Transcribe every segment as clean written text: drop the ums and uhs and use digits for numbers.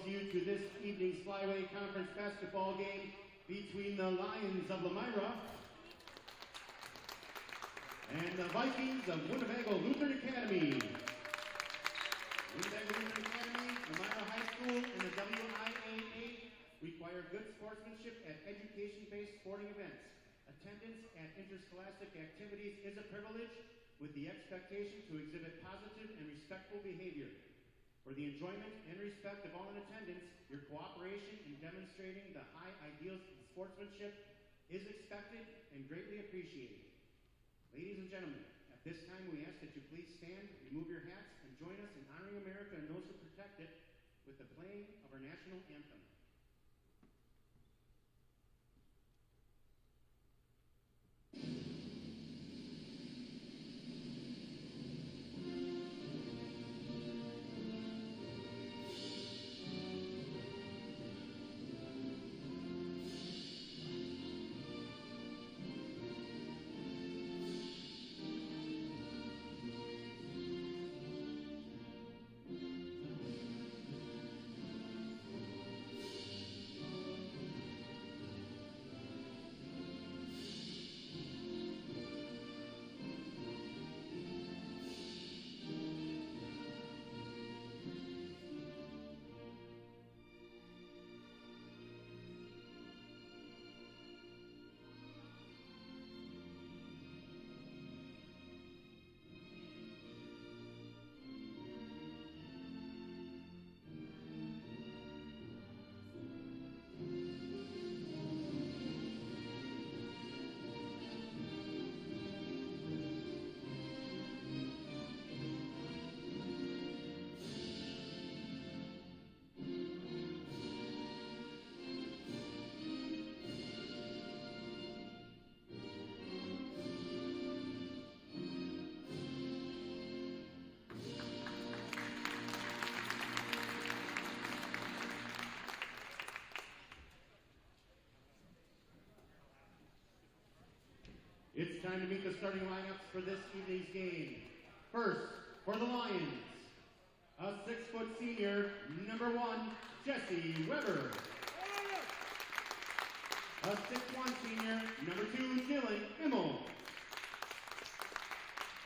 welcomes you to this evening's Flyway Conference basketball game between the Lions of Lomira and the Vikings of Winnebago Lutheran Academy. Winnebago Lutheran Academy, Lomira High School, and the WLA require good sportsmanship at education-based sporting events. Attendance at interscholastic activities is a privilege with the expectation to exhibit positive and respectful behavior. For the enjoyment and respect of all in attendance, your cooperation in demonstrating the high ideals of sportsmanship is expected and greatly appreciated. Ladies and gentlemen, at this time we ask that you please stand, remove your hats, and join us in honoring America and those who protect it with the playing of our national anthem. It's time to meet the starting lineups for this evening's game. First, for the Lions, a 6-foot senior, number 1, Jesse Weber. A 6'1" senior, number 2, Dylan Immel.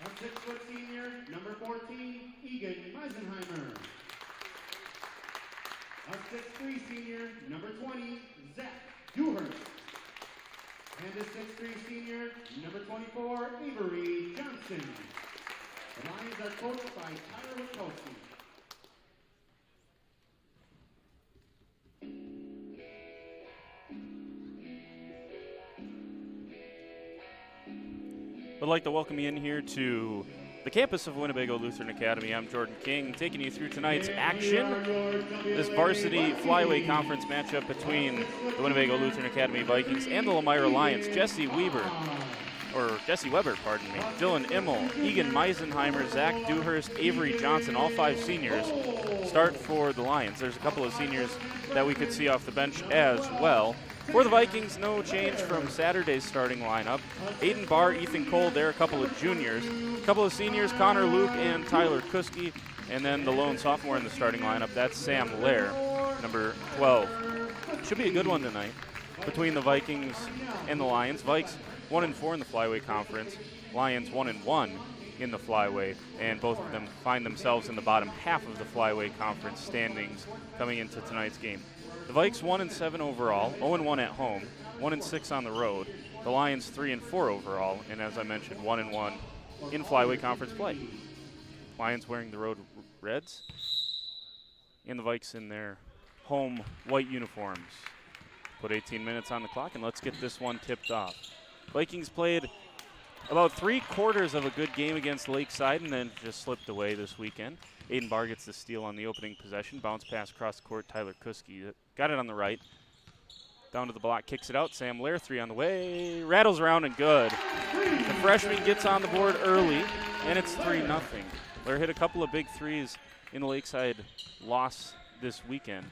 A 6-foot senior, number 14, Egan Meisenheimer. A 6'3" senior, number 20, Zach Dewhurst. And a 6'3" senior, number 24, Avery Johnson. The Lions are coached by Tyler Witkowski. I'd like to welcome you in here to the campus of Winnebago Lutheran Academy. I'm Jordan King, taking you through tonight's action. This varsity flyway conference matchup between the Winnebago Lutheran Academy Vikings and the Lomira Lions. Jesse Weber, pardon me, Dylan Immel, Egan Meisenheimer, Zach Dewhurst, Avery Johnson, all 5 seniors start for the Lions. There's a couple of seniors that we could see off the bench as well. For the Vikings, no change from Saturday's starting lineup. Aiden Barr, Ethan Cole, they're a couple of juniors. A couple of seniors, Connor Luke and Tyler Kuski. And then the lone sophomore in the starting lineup, that's Sam Lair, number 12. Should be a good one tonight between the Vikings and the Lions. Vikes 1-4 in the Flyway Conference. Lions 1-1 in the Flyway. And both of them find themselves in the bottom half of the Flyway Conference standings coming into tonight's game. The Vikes 1-7 overall, 0-1 at home, 1-6 on the road. The Lions 3-4 overall, and as I mentioned, 1-1 in Flyway Conference play. Lions wearing the road reds, and the Vikes in their home white uniforms. Put 18 minutes on the clock, and let's get this one tipped off. Vikings played about 3/4 of a good game against Lakeside, and then just slipped away this weekend. Aiden Barr gets the steal on the opening possession. Bounce pass across the court. Tyler Kuski got it on the right. Down to the block, kicks it out. Sam Lair, 3 on the way. Rattles around and good. The freshman gets on the board early, and it's 3-0. Lair hit a couple of big threes in the Lakeside loss this weekend.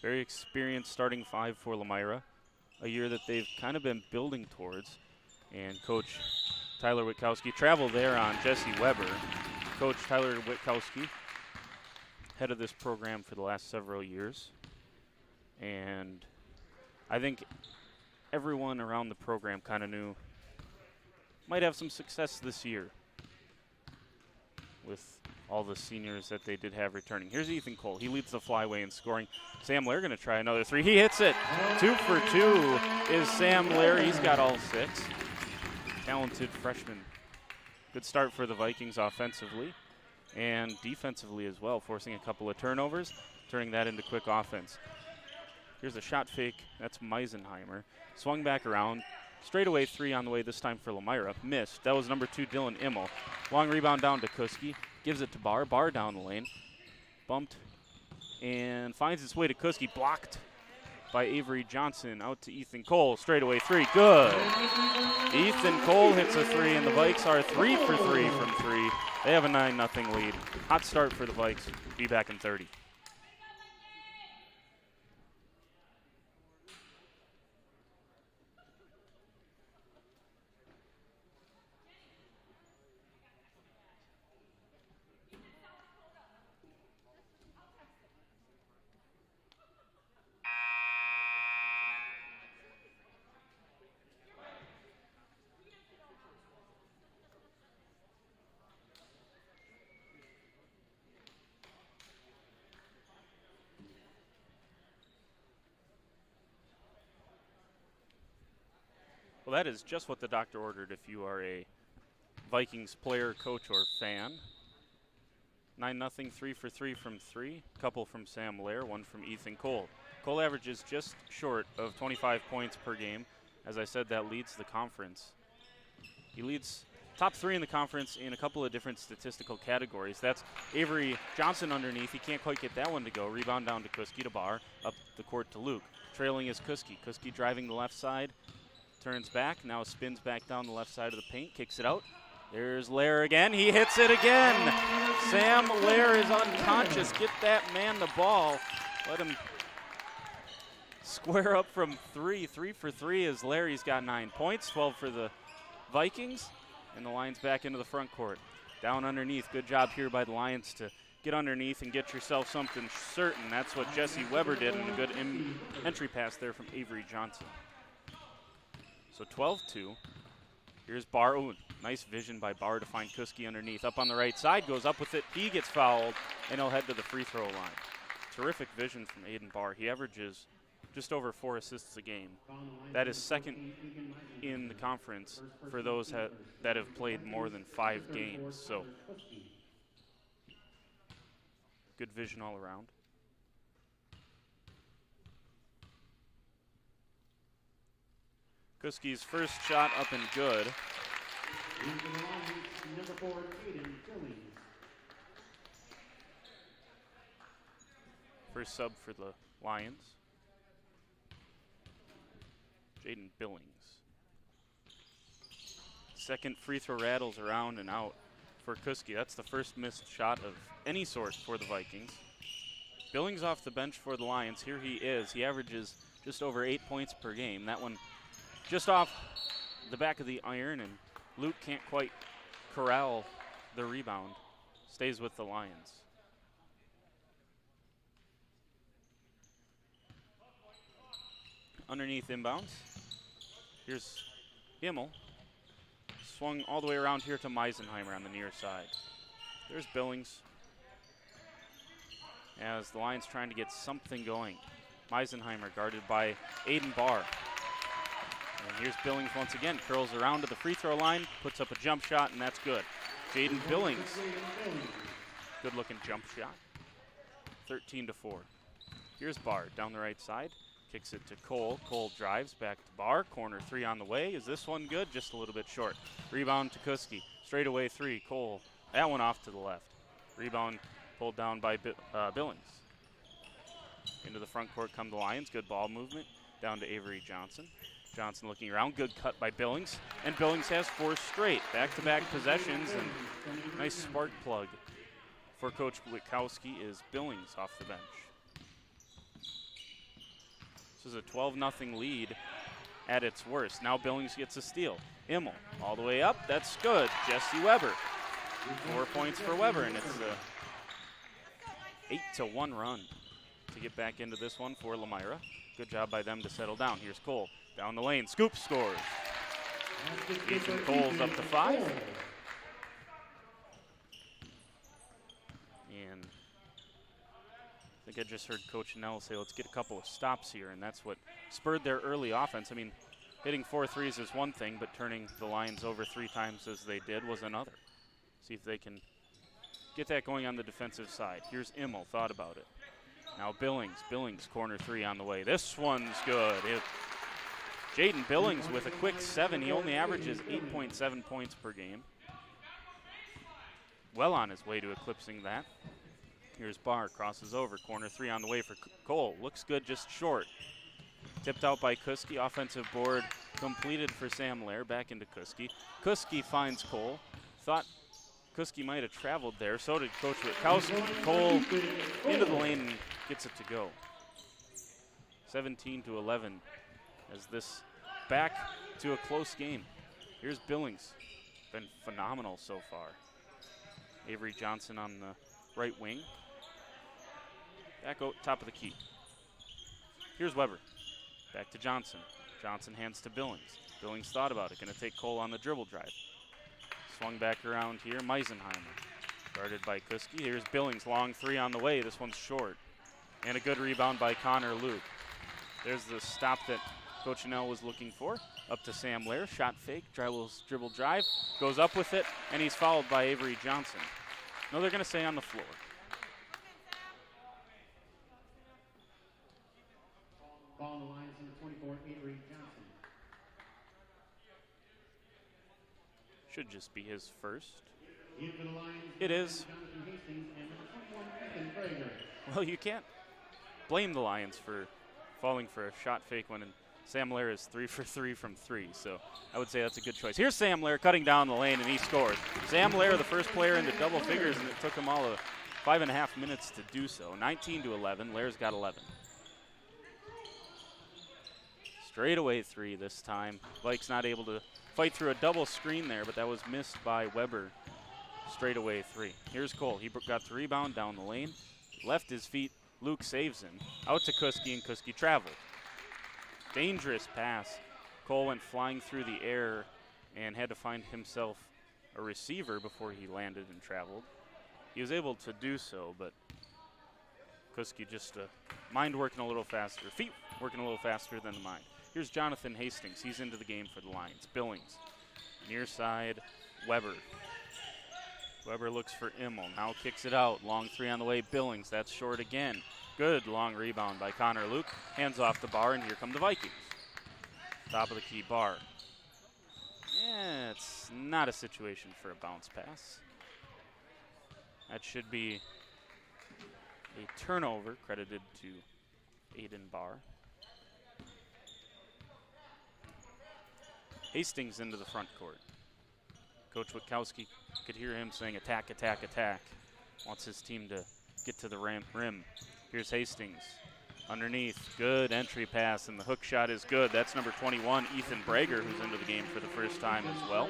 Very experienced starting 5 for Lomira, a year that they've kind of been building towards. And Coach Tyler Witkowski traveled there on Jesse Weber. Coach Tyler Witkowski head of this program for the last several years. And I think everyone around the program kind of knew might have some success this year with all the seniors that they did have returning. Here's Ethan Cole. He leads the Flyway in scoring. Sam Lair going to try another three. He hits it. 2 for 2 is Sam Lair. He's got all 6. Talented freshman. Good start for the Vikings offensively and defensively as well, forcing a couple of turnovers, turning that into quick offense. Here's a shot fake. That's Meisenheimer. Swung back around. Straightaway 3 on the way this time for Lomira. Missed. That was number 2, Dylan Immel. Long rebound down to Kuski. Gives it to Barr. Barr down the lane. Bumped and finds its way to Kuski. Blocked by Avery Johnson. Out to Ethan Cole. Straightaway 3. Good. Ethan Cole hits a 3, and the Vikes are 3 for 3 from 3. They have a 9-0 lead. Hot start for the Vikes. Be back in 30. Well, that is just what the doctor ordered if you are a Vikings player, coach, or fan. 9-0, 3 for 3 from 3. Couple from Sam Lair, 1 from Ethan Cole. Cole averages just short of 25 points per game. As I said, that leads the conference. He leads top 3 in the conference in a couple of different statistical categories. That's Avery Johnson underneath. He can't quite get that one to go. Rebound down to Kuski to Barr. Up the court to Luke. Trailing is Kuski. Kuski driving the left side. Turns back, now spins back down the left side of the paint, kicks it out. There's Lair again, he hits it again. Sam Lair is unconscious. Get that man the ball. Let him square up from 3. 3 for 3 is Lair. He's got 9 points, 12 for the Vikings. And the Lions back into the front court. Down underneath, good job here by the Lions to get underneath and get yourself something certain. That's what Jesse Weber did, and a good entry pass there from Avery Johnson. So 12-2. Here's Barr. Ooh, nice vision by Barr to find Kuski underneath. Up on the right side, goes up with it. He gets fouled, and he'll head to the free throw line. Terrific vision from Aiden Barr. He averages just over 4 assists a game. That is second in the conference for those that have played more than 5 games. So good vision all around. Kuski's first shot up and good. First sub for the Lions. Jaden Billings. Second free throw rattles around and out for Kuski. That's the first missed shot of any sort for the Vikings. Billings off the bench for the Lions. Here he is. He averages just over 8 points per game. That one just off the back of the iron, and Luke can't quite corral the rebound. Stays with the Lions. Underneath inbounds. Here's Himmel. Swung all the way around here to Meisenheimer on the near side. There's Billings. As the Lions trying to get something going. Meisenheimer guarded by Aiden Barr. And here's Billings once again, curls around to the free throw line, puts up a jump shot, and that's good. Jaden Billings, good looking jump shot. 13-4. Here's Barr down the right side, kicks it to Cole. Cole drives back to Barr, corner 3 on the way. Is this one good? Just a little bit short. Rebound to Kuski, straightaway 3, Cole. That one off to the left. Rebound pulled down by Billings. Into the front court come the Lions, good ball movement, down to Avery Johnson. Johnson looking around, good cut by Billings, and Billings has 4 straight. Back-to-back possessions, and nice spark plug for Coach Witkowski is Billings off the bench. This is a 12-0 lead at its worst. Now Billings gets a steal. Immel all the way up, that's good. Jesse Weber, 4 points for Weber, and it's 8-1 run to get back into this one for Lomira. Good job by them to settle down. Here's Cole down the lane. Scoop scores. Ethan Cole's up to 5. And I think I just heard Coach Nell say, let's get a couple of stops here, and that's what spurred their early offense. I mean, hitting 4 threes is one thing, but turning the Lions over 3 times as they did was another. See if they can get that going on the defensive side. Here's Immel, thought about it. Now Billings, corner 3 on the way. This one's good. Jaden Billings with a quick 7. He only averages 8.7 points per game. Well on his way to eclipsing that. Here's Barr, crosses over, corner 3 on the way for Cole. Looks good, just short. Tipped out by Kuski. Offensive board completed for Sam Lair. Back into Kuski. Kuski finds Cole. Thought Kuski might have traveled there. So did Coach Witkowski. Cole into the lane and gets it to go. 17-11 as this back to a close game. Here's Billings. Been phenomenal so far. Avery Johnson on the right wing. Back out top of the key. Here's Weber. Back to Johnson. Johnson hands to Billings. Billings thought about it. Going to take Cole on the dribble drive. Swung back around here. Meisenheimer. Guarded by Kuski. Here's Billings. Long 3 on the way. This one's short. And a good rebound by Connor Luke. There's the stop that Coach Nell was looking for. Up to Sam Lair. Shot fake. Dribble drive. Goes up with it. And he's fouled by Avery Johnson. No, they're going to stay on the floor. Ball on the line, number 24, Avery Johnson. Should just be his first. In for the Lions, it is. Jonathan Hastings and number 21, Ethan Brager. Well, you can't blame the Lions for falling for a shot fake when Sam Lair is 3 for 3 from 3, so I would say that's a good choice. Here's Sam Lair cutting down the lane, and he scores. Sam Lair, the first player into double figures, and it took him all of 5.5 minutes to do so. 19-11, Lair's got 11. Straightaway 3 this time. Vikes not able to fight through a double screen there, but that was missed by Weber. Straightaway 3. Here's Cole. He got the rebound down the lane. Left his feet. Luke saves him. Out to Kuski, and Kuski traveled. Dangerous pass. Cole went flying through the air and had to find himself a receiver before he landed and traveled. He was able to do so, but Kuski just mind working a little faster. Feet working a little faster than the mind. Here's Jonathan Hastings. He's into the game for the Lions. Billings. Near side, Weber. Weber looks for Immel. Now kicks it out. Long 3 on the way. Billings. That's short again. Good long rebound by Connor Luke. Hands off the Bar, and here come the Vikings. Top of the key, Bar. Yeah, it's not a situation for a bounce pass. That should be a turnover credited to Aiden Barr. Hastings into the front court. Coach Witkowski could hear him saying attack, attack, attack. Wants his team to get to the rim. Here's Hastings. Underneath, good entry pass, and the hook shot is good. That's number 21, Ethan Brager, who's into the game for the first time as well.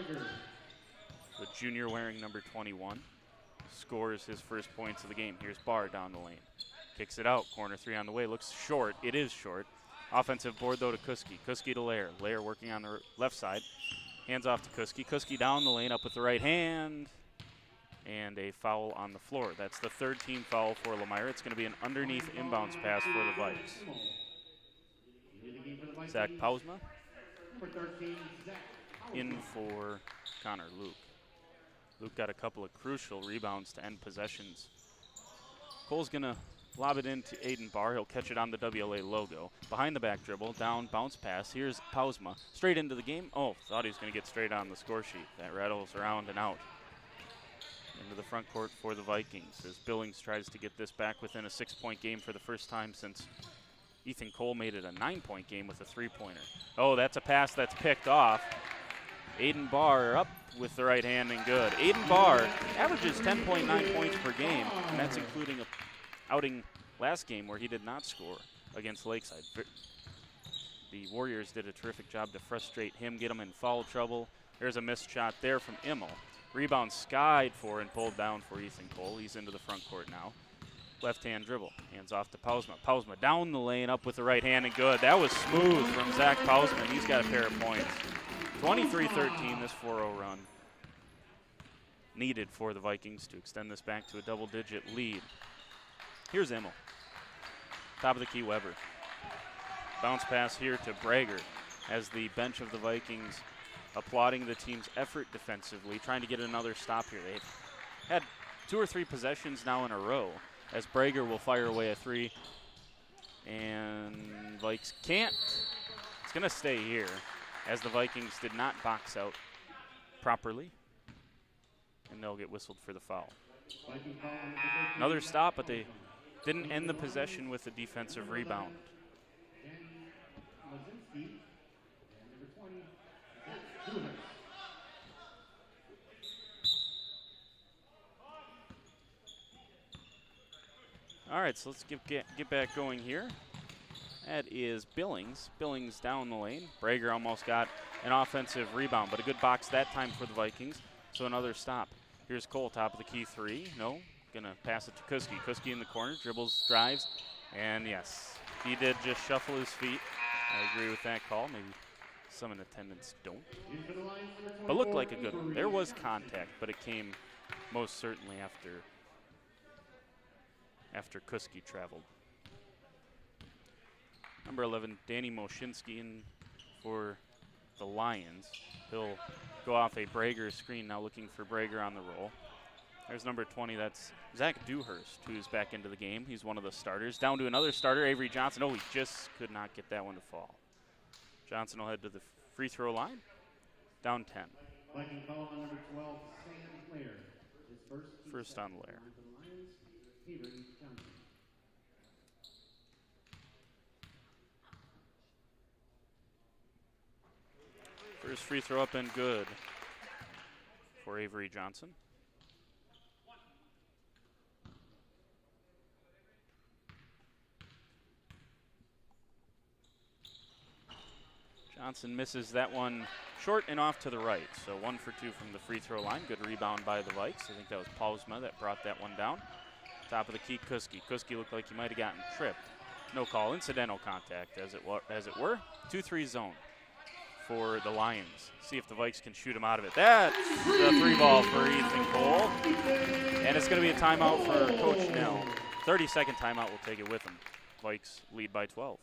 The junior wearing number 21 scores his first points of the game. Here's Barr down the lane. Kicks it out, corner 3 on the way. Looks short, it is short. Offensive board though to Kuski. Kuski to Lair. Lair working on the left side. Hands off to Kuski. Kuski down the lane, up with the right hand. And a foul on the floor. That's the 3rd team foul for Lomira. It's going to be an underneath inbounds pass for the Vikes. Zach Pausma in for Connor Luke. Luke got a couple of crucial rebounds to end possessions. Cole's going to lob it into Aiden Barr. He'll catch it on the WLA logo. Behind the back dribble, down, bounce pass. Here's Pausma. Straight into the game. Oh, thought he was going to get straight on the score sheet. That rattles around and out. Into the front court for the Vikings as Billings tries to get this back within a 6-point game for the first time since Ethan Cole made it a 9-point game with a 3-pointer. Oh, that's a pass that's picked off. Aiden Barr up with the right hand and good. Aiden Barr averages 10.9 points per game, and that's including a outing last game where he did not score against Lakeside. The Warriors did a terrific job to frustrate him, get him in foul trouble. There's a missed shot there from Immel. Rebound skied for and pulled down for Ethan Cole. He's into the front court now. Left-hand dribble, hands off to Pausma. Pausma down the lane, up with the right hand, and good. That was smooth from Zach Pausma. He's got a pair of points. 23-13, this 4-0 run. Needed for the Vikings to extend this back to a double-digit lead. Here's Immel. Top of the key, Weber. Bounce pass here to Brager as the bench of the Vikings applauding the team's effort defensively, trying to get another stop here. They've had 2 or 3 possessions now in a row as Brager will fire away a 3. And Vikes can't. It's going to stay here as the Vikings did not box out properly. And they'll get whistled for the foul. Another stop, but they didn't end the possession with a defensive rebound. All right, so let's get back going here. That is Billings. Billings down the lane. Brager almost got an offensive rebound, but a good box that time for the Vikings. So another stop. Here's Cole, top of the key 3. No, gonna pass it to Kuski. Kuski in the corner, dribbles, drives, and yes, he did just shuffle his feet. I agree with that call. Maybe some in attendance don't. But looked like a good one. There was contact, but it came most certainly after Kuski traveled. Number 11, Danny Moshinsky in for the Lions. He'll go off a Brager screen, now looking for Brager on the roll. There's number 20, that's Zach Dewhurst, who's back into the game. He's one of the starters. Down to another starter, Avery Johnson. Oh, he just could not get that one to fall. Johnson will head to the free throw line. Down 10. Viking foul on number 12, Sam Lair. His First on Lair. Avery Johnson. First free throw up and good for Avery Johnson. Johnson misses that one short and off to the right. So 1 for 2 from the free throw line. Good rebound by the Vikes. I think that was Pausma that brought that one down. Top of the key, Kuski. Kuski looked like he might have gotten tripped. No call, incidental contact as it were. 2-3 zone for the Lions. See if the Vikes can shoot him out of it. That's the 3-ball for Ethan Cole. And it's going to be a timeout for Coach Nell. 30-second timeout, will take it with him. Vikes lead by 12.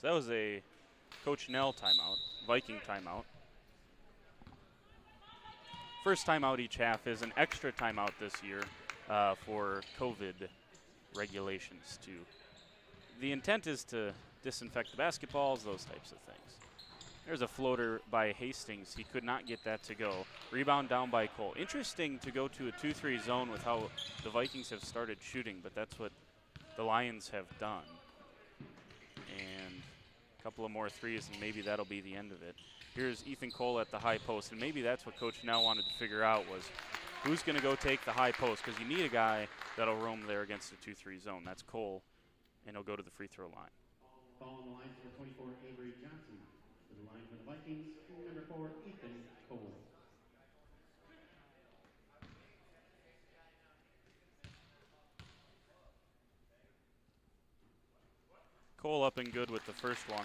So that was a Coach Nell timeout, Viking timeout. First timeout each half is an extra timeout this year for COVID regulations too. The intent is to disinfect the basketballs, those types of things. There's a floater by Hastings. He could not get that to go. Rebound down by Cole. Interesting to go to a 2-3 zone with how the Vikings have started shooting, but that's what the Lions have done. And a couple of more threes, and maybe that'll be the end of it. Here's Ethan Cole at the high post, and maybe that's what Coach Nell wanted to figure out was who's going to go take the high post, because you need a guy that'll roam there against a 2-3 zone. That's Cole, and he'll go to the free throw line. Ball on the line for 24, Avery Johnson. To the line for the Vikings, number 4, Ethan Cole. Cole up and good with the first one.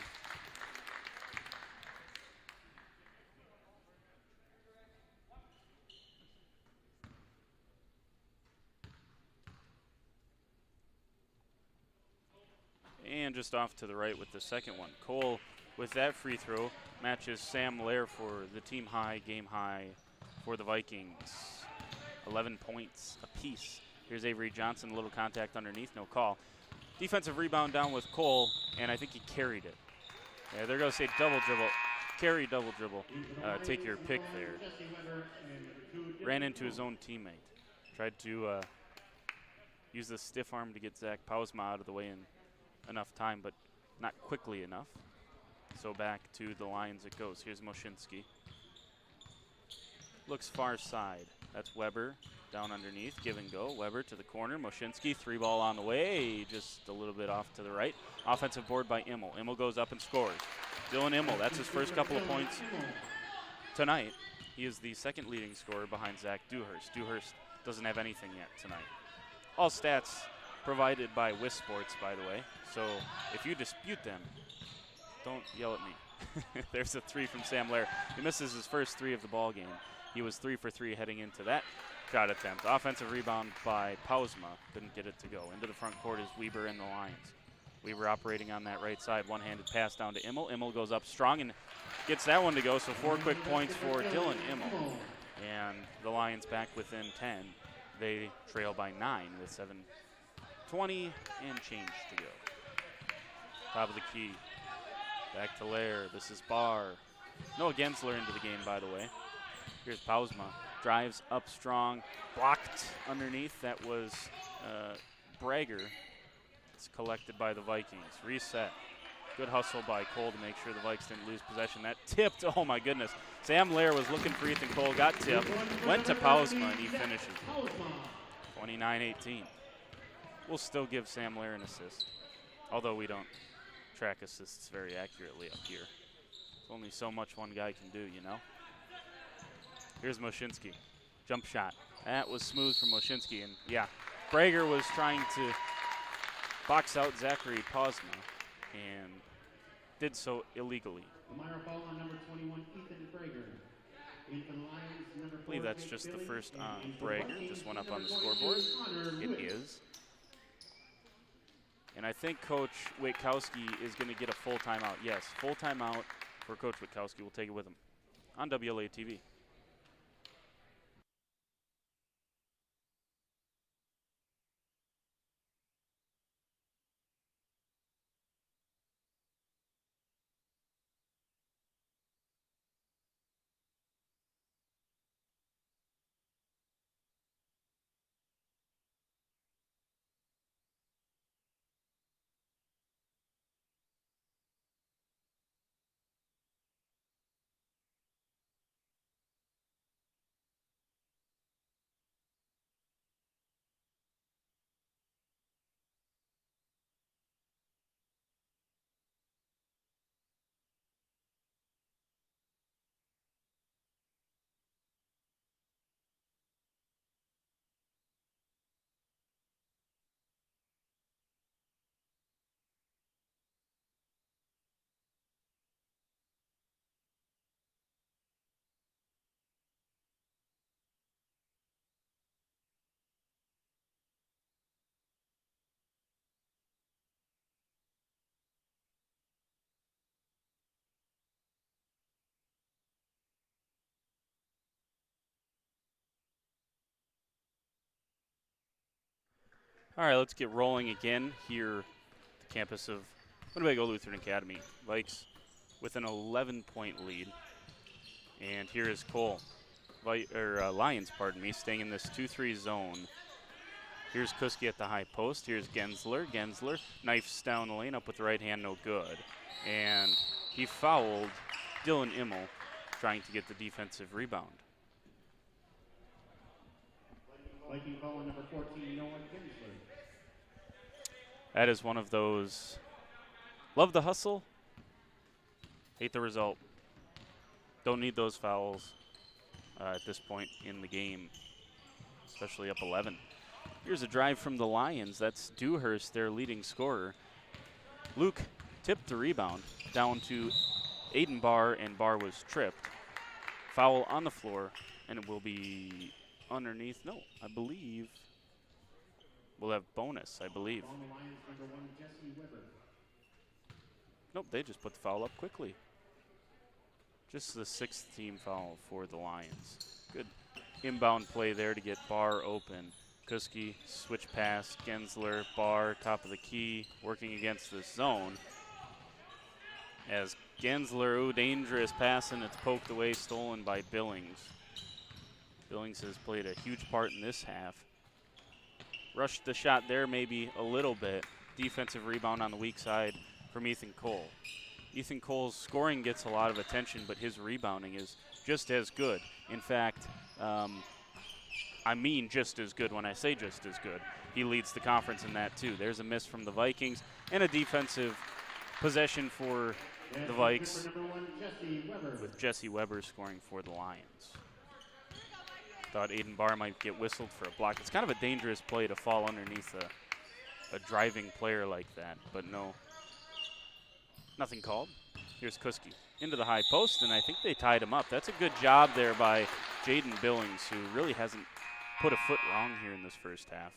And just off to the right with the second one. Cole, with that free throw, matches Sam Lair for the team high, game high for the Vikings. 11 points apiece. Here's Avery Johnson, a little contact underneath, no call. Defensive rebound down with Cole, and I think he carried it. Yeah, they're going to say double dribble. Carry, double dribble. Take your pick there. Ran into his own teammate. Tried to use the stiff arm to get Zach Pausma out of the way in enough time, but not quickly enough. So back to the Lions it goes. Here's Moshinsky. Looks far side. That's Weber down underneath. Give and go. Weber to the corner. Moshinsky, 3-ball on the way. Just a little bit off to the right. Offensive board by Immel. Immel goes up and scores. Dylan Immel, that's his first couple of points tonight. He is the second leading scorer behind Zach Dewhurst. Dewhurst doesn't have anything yet tonight. All stats provided by WIS Sports, by the way. So if you dispute them, don't yell at me. There's a 3 from Sam Lair. He misses his first 3 of the ball game. He was 3 for 3 heading into that shot attempt. Offensive rebound by Pausma. Didn't get it to go. Into the front court is Weber and the Lions. Weber operating on that right side. One-handed pass down to Immel. Immel goes up strong and gets that one to go. So 4 quick points for Dylan Immel. And the Lions back within 10. They trail by 9 with 7:20 and change to go. Top of the key. Back to Lair. This is Barr. Noah Gensler into the game, by the way. Here's Pausma. Drives up strong. Blocked underneath. That was Brager. It's collected by the Vikings. Reset. Good hustle by Cole to make sure the Vikes didn't lose possession. That tipped. Oh, my goodness. Sam Lair was looking for Ethan Cole. Got tipped. Went to Pausma, and he finishes. 29-18. We'll still give Sam Lair an assist, although we don't track assists very accurately up here. There's only so much one guy can do, you know? Here's Moshinsky. Jump shot. That was smooth from Moshinsky. And, yeah, Brager was trying to box out Zachary Pausma and did so illegally. I believe that's just the first on Brager. Just went up on the scoreboard. It is. And I think Coach Witkowski is going to get a full timeout. Yes, full timeout for Coach Witkowski. We'll take it with him on WLA TV. All right, let's get rolling again here at the campus of Winnebago Lutheran Academy. Vikes with an 11-point lead. And here is Cole. Lions, staying in this 2-3 zone. Here's Kuski at the high post. Here's Gensler. Gensler knifes down the lane, up with the right hand, no good. And he fouled Dylan Immel, trying to get the defensive rebound. Viking ball number 14, Noah Gensler. That is one of those, love the hustle, hate the result. Don't need those fouls at this point in the game, especially up 11. Here's a drive from the Lions. That's Dewhurst, their leading scorer. Luke tipped the rebound down to Aiden Barr, and Barr was tripped. Foul on the floor, and it will be underneath. No, I believe we'll have bonus, I believe. Nope, they just put the foul up quickly. Just the 6th team foul for the Lions. Good inbound play there to get Barr open. Kuski, switch pass, Gensler, Barr, top of the key, working against this zone. As Gensler, ooh, dangerous pass, and it's poked away, stolen by Billings. Billings has played a huge part in this half. Rushed the shot there maybe a little bit. Defensive rebound on the weak side from Ethan Cole. Ethan Cole's scoring gets a lot of attention, but his rebounding is just as good. In fact, I mean just as good when I say just as good. He leads the conference in that too. There's a miss from the Vikings and a defensive possession for the Vikes with Jesse Weber scoring for the Lions. Thought Aiden Barr might get whistled for a block. It's kind of a dangerous play to fall underneath a driving player like that, but no, nothing called. Here's Kuski into the high post, and I think they tied him up. That's a good job there by Jaden Billings, who really hasn't put a foot wrong here in this first half.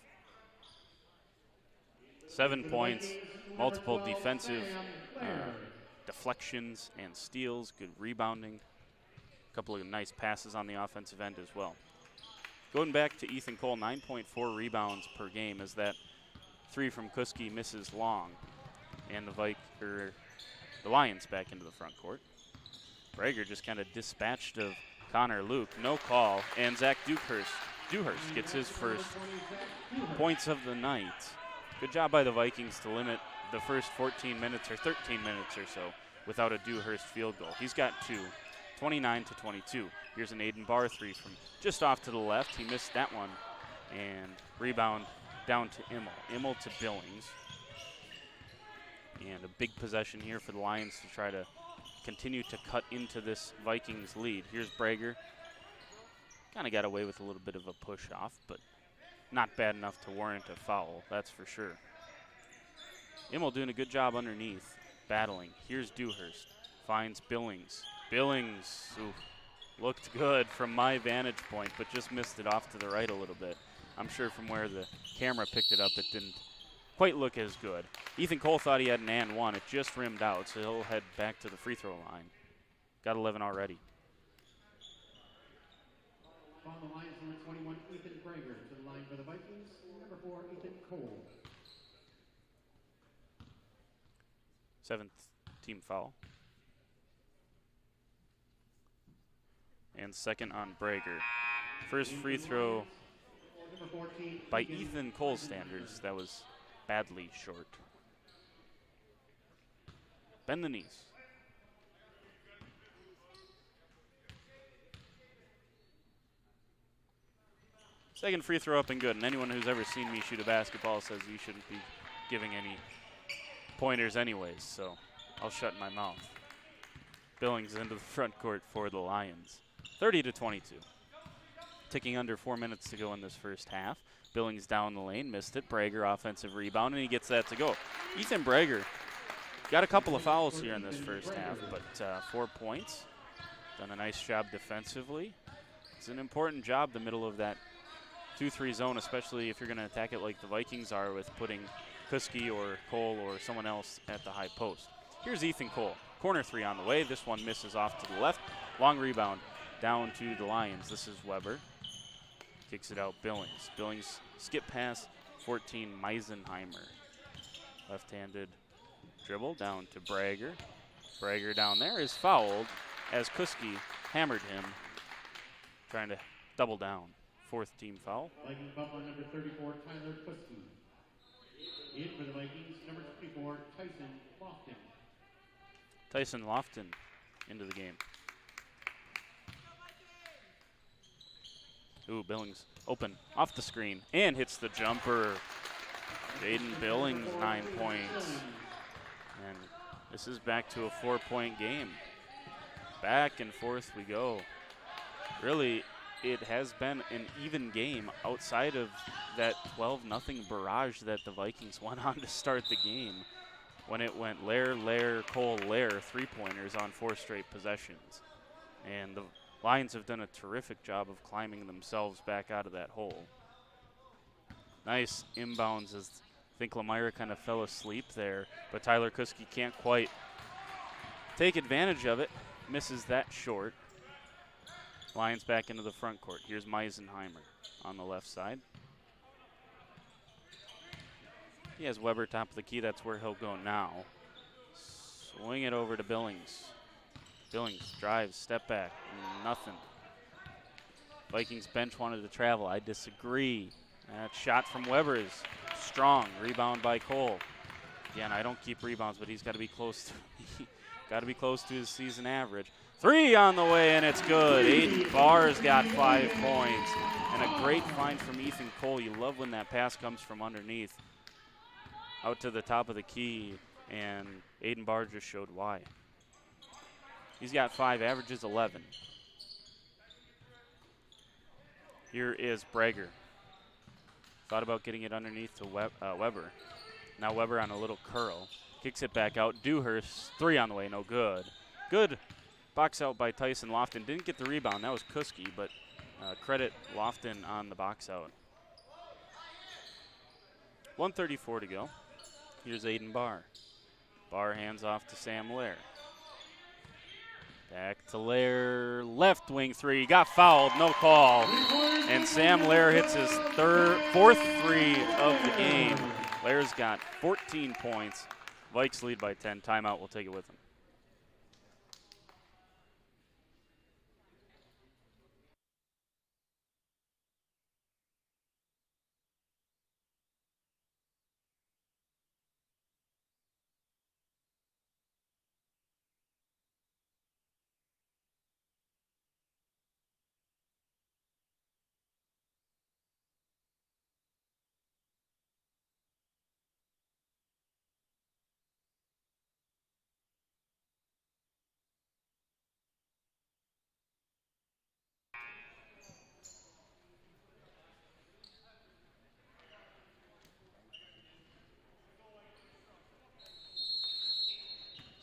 7 points, multiple defensive deflections and steals, good rebounding, a couple of nice passes on the offensive end as well. Going back to Ethan Cole, 9.4 rebounds per game as that 3 from Kuski misses long, and the Lions back into the front court. Brager just kind of dispatched of Connor Luke, no call, and Zach Dewhurst gets his first points of the night. Good job by the Vikings to limit the first 14 minutes or 13 minutes or so without a Dewhurst field goal. He's got 2, 29-22. Here's an Aiden Barr 3 from just off to the left. He missed that one, and rebound down to Immel. Immel to Billings. And a big possession here for the Lions to try to continue to cut into this Vikings lead. Here's Brager. Kind of got away with a little bit of a push off, but not bad enough to warrant a foul, that's for sure. Immel doing a good job underneath, battling. Here's Dewhurst, finds Billings. Billings, ooh, looked good from my vantage point, but just missed it off to the right a little bit. I'm sure from where the camera picked it up, it didn't quite look as good. Ethan Cole thought he had an and one. It just rimmed out, so he'll head back to the free throw line. Got 11 already. On the line is number 21, Ethan Brager. To the line for the Vikings, number 4, Ethan Cole. 7th team foul. And second on Brager. First free throw by Ethan Cole standards, that was badly short. Bend the knees. Second free throw up and good, and anyone who's ever seen me shoot a basketball says you shouldn't be giving any pointers anyways, so I'll shut my mouth. Billings into the front court for the Lions. 30-22. Ticking under 4 minutes to go in this first half. Billings down the lane, missed it. Brager offensive rebound, and he gets that to go. Ethan Brager got a couple of fouls here in this first half, but 4 points. Done a nice job defensively. It's an important job, the middle of that 2-3 zone, especially if you're going to attack it like the Vikings are with putting Kuski or Cole or someone else at the high post. Here's Ethan Cole. Corner 3 on the way. This one misses off to the left. Long rebound down to the Lions. This is Weber. Kicks it out Billings. Billings skip pass 14 Meisenheimer. Left-handed dribble down to Brager. Brager down there is fouled as Kuski hammered him, trying to double down. 4th team foul. Vikings foul on number 34, Tyler Kuski. In for the Vikings, number 24, Tyson Lofton. Tyson Lofton into the game. Ooh, Billings open off the screen and hits the jumper. Jaden Billings, 9 points. And this is back to a 4-point game. Back and forth we go. Really, it has been an even game outside of that 12-0 barrage that the Vikings went on to start the game when it went Lair, Cole, Lair, 3-pointers on 4 straight possessions. And the Lions have done a terrific job of climbing themselves back out of that hole. Nice inbounds as I think Lomira kind of fell asleep there, but Tyler Kuski can't quite take advantage of it. Misses that short. Lions back into the front court. Here's Meisenheimer on the left side. He has Weber top of the key. That's where he'll go now. Swing it over to Billings. Billings drives, step back, nothing. Vikings bench wanted to travel. I disagree. That shot from Weber is strong. Rebound by Cole. Again, I don't keep rebounds, but he's got to be close to his season average. 3 on the way, and it's good. Aiden Barr's got 5 points. And a great find from Ethan Cole. You love when that pass comes from underneath out to the top of the key, and Aiden Barr just showed why. He's got 5, averages 11. Here is Brager. Thought about getting it underneath to Weber. Now Weber on a little curl. Kicks it back out. Dewhurst, 3 on the way, no good. Good box out by Tyson Lofton. Didn't get the rebound. That was Kuski, but credit Lofton on the box out. 1:34 to go. Here's Aiden Barr. Barr hands off to Sam Lair. Back to Lair, left wing 3, got fouled, no call. And Sam Lair hits his 4th 3 of the game. Lair's got 14 points. Vikes lead by 10, timeout, we'll take it with him.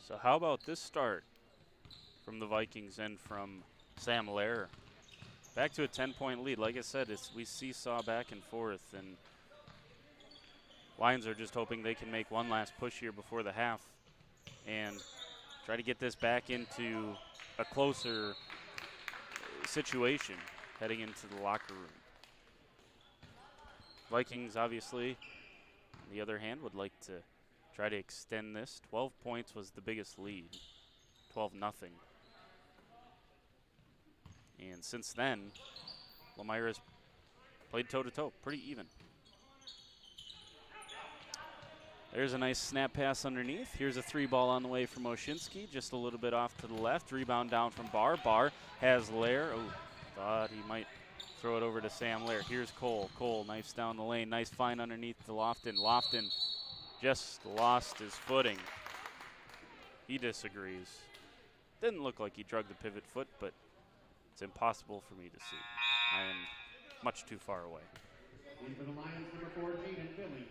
So how about this start from the Vikings and from Sam Lair? Back to a 10-point lead. Like I said, we seesaw back and forth, and Lions are just hoping they can make one last push here before the half and try to get this back into a closer situation heading into the locker room. Vikings, obviously, on the other hand, would like to try to extend this. 12 points was the biggest lead, 12-0. And since then, Lomira's played toe-to-toe, pretty even. There's a nice snap pass underneath. Here's a 3-ball on the way from Oshinsky, just a little bit off to the left. Rebound down from Barr. Barr has Lair. Oh, thought he might throw it over to Sam Lair. Here's Cole. Cole knifes down the lane. Nice find underneath to Lofton. Lofton just lost his footing. He disagrees. Didn't look like he drug the pivot foot, but it's impossible for me to see. I am much too far away. In for the Lions, number 4, Jaden Billings.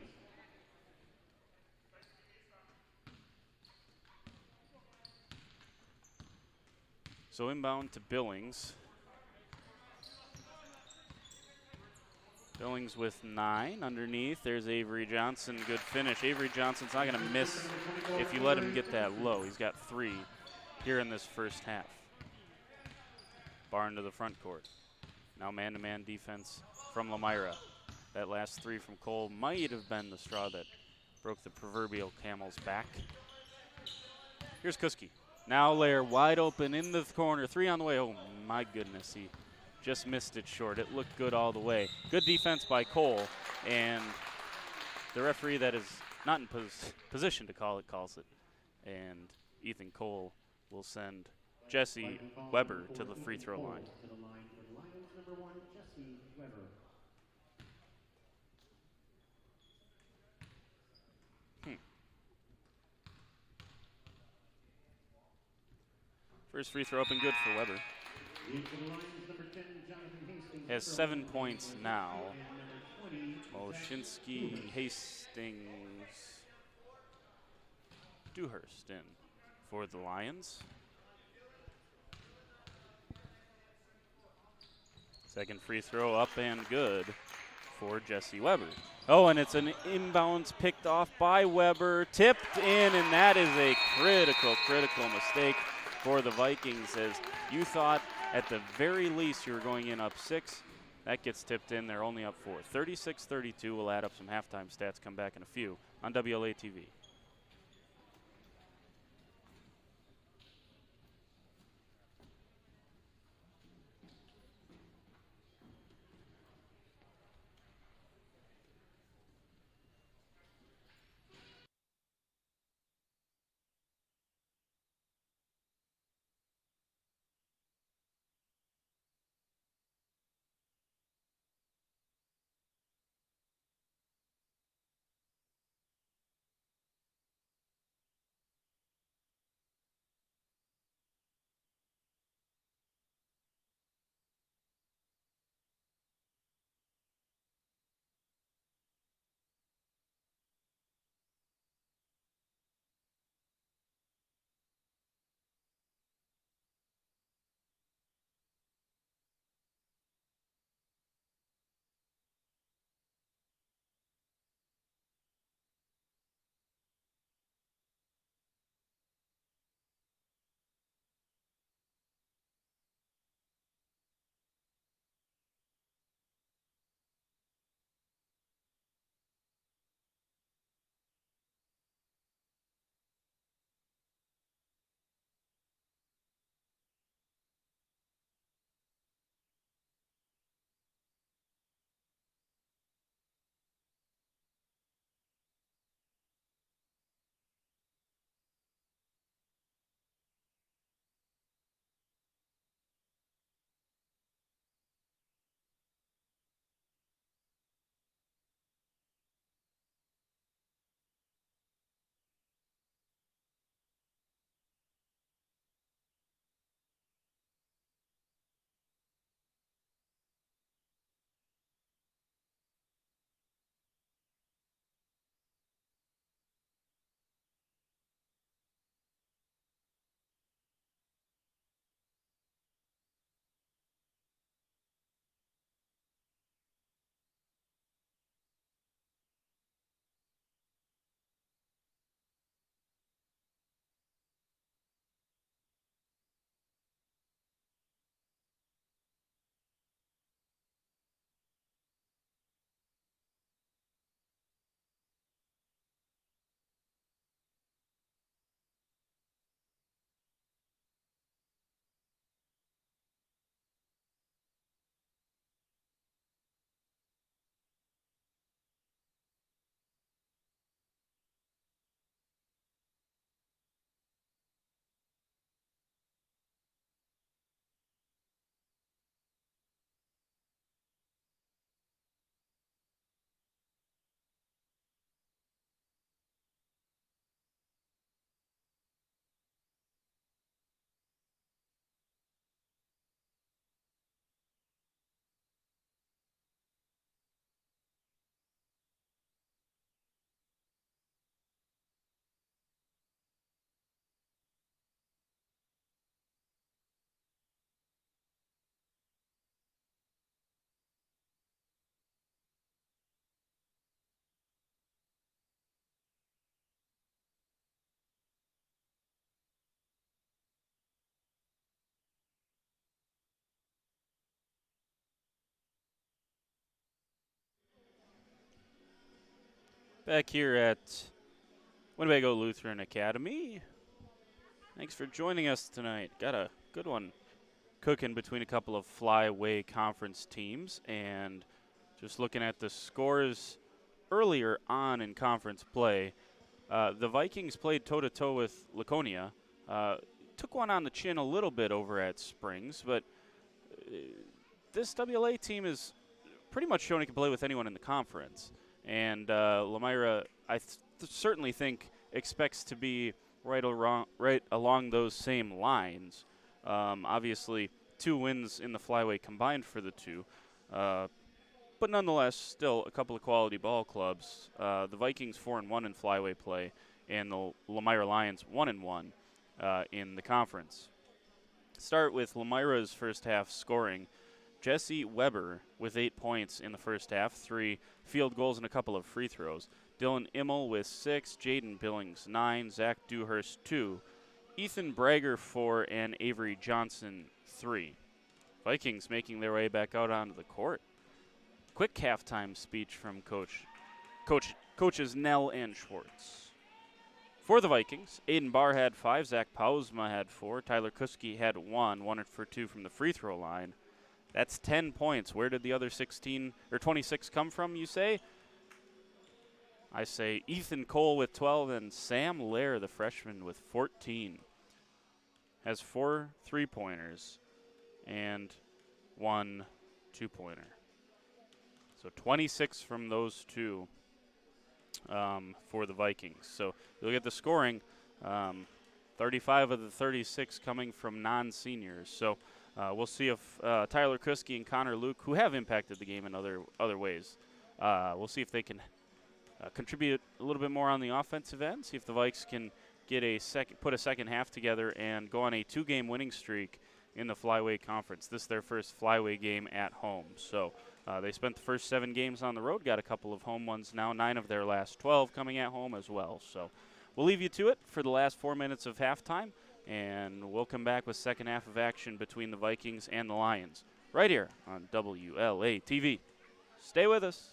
So inbound to Billings. Billings with 9 underneath. There's Avery Johnson. Good finish. Avery Johnson's not going to miss if you let him get that low. He's got 3 here in this first half. Barr into the front court. Now man-to-man defense from Lomira. That last 3 from Cole might have been the straw that broke the proverbial camel's back. Here's Kuski. Now Lair wide open in the corner. 3 on the way. Oh, my goodness. He just missed it short. It looked good all the way. Good defense by Cole. And the referee that is not in position to call it calls it. And Ethan Cole will send Jesse Weber to the free throw line. To the line for the Lions, number 1, Jesse Weber. First free throw up and good for Weber. In for the Lions, number 10, Jonathan Hastings. Has 7 points now. And number 20, Oshinsky, Hastings, Dewhurst in for the Lions. Second free throw up and good for Jesse Weber. Oh, and it's an inbounds picked off by Weber, tipped in, and that is a critical mistake for the Vikings, as you thought at the very least you were going in up 6. That gets tipped in. They're only up 4. 36-32. We'll add up some halftime stats, come back in a few. on WLA TV. Back here at Winnebago Lutheran Academy. Thanks for joining us tonight. Got a good one cooking between a couple of Flyway conference teams, and just looking at the scores earlier on in conference play, the Vikings played toe-to-toe with Laconia. Took one on the chin a little bit over at Springs, but this WLA team is pretty much shown it can play with anyone in the conference. And Lomira, I certainly think, expects to be right along those same lines. Obviously, 2 wins in the Flyway combined for the two. But nonetheless, still a couple of quality ball clubs. The Vikings 4-1 in Flyway play, and the Lomira Lions 1-1 in the conference. Start with Lomira's first half scoring. Jesse Weber with 8 points in the first half, 3 field goals and a couple of free throws. Dylan Immel with 6, Jaden Billings 9, Zach Dewhurst 2, Ethan Brager 4, and Avery Johnson 3. Vikings making their way back out onto the court. Quick halftime speech from Coach coaches Nell and Schwartz. For the Vikings, Aiden Barr had 5, Zach Pausma had 4, Tyler Kuski had 1 for 2 from the free throw line. That's 10 points. Where did the other 16 or 26 come from, you say? I say Ethan Cole with 12 and Sam Lair, the freshman, with 14. Has 4 3-pointers and 1 2-pointer. So 26 from those two for the Vikings. So you look at the scoring, 35 of the 36 coming from non-seniors. So we'll see if Tyler Kuski and Connor Luke, who have impacted the game in other ways, we'll see if they can contribute a little bit more on the offensive end. See if the Vikes can get put a second half together and go on a 2-game winning streak in the Flyway Conference. This is their first Flyway game at home. So they spent the first 7 games on the road, got a couple of home ones now, 9 of their last 12 coming at home as well. So we'll leave you to it for the last 4 minutes of halftime, and we'll come back with second half of action between the Vikings and the Lions right here on WLA TV. Stay with us.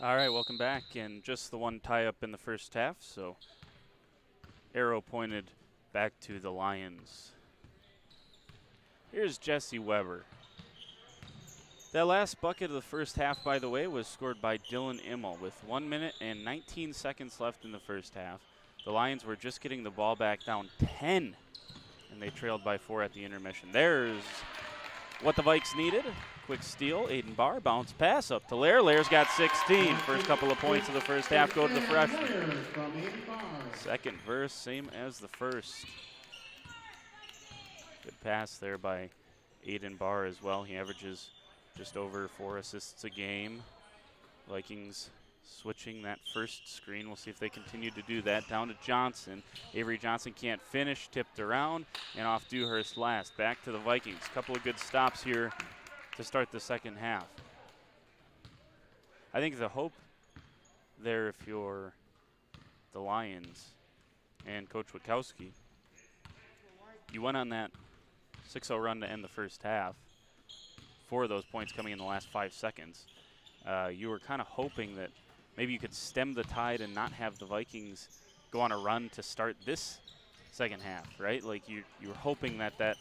All right, welcome back. And just the one tie-up in the first half, so arrow pointed back to the Lions. Here's Jesse Weber. That last bucket of the first half, by the way, was scored by Dylan Immel with 1 minute and 19 seconds left in the first half. The Lions were just getting the ball back down 10, and they trailed by 4 at the intermission. There's what the Vikes needed. Quick steal, Aiden Barr, bounce pass up to Lair. Lair's got 16. First couple of points of the first half go to the freshman. Second verse, same as the first. Good pass there by Aiden Barr as well. He averages just over 4 assists a game. Vikings switching that first screen. We'll see if they continue to do that. Down to Johnson. Avery Johnson can't finish, tipped around, and off Dewhurst last. Back to the Vikings. Couple of good stops here to start the second half. I think the hope there, if you're the Lions and Coach Witkowski, you went on that 6-0 run to end the first half. 4 of those points coming in the last 5 seconds. You were kind of hoping that maybe you could stem the tide and not have the Vikings go on a run to start this second half, right? Like you were hoping that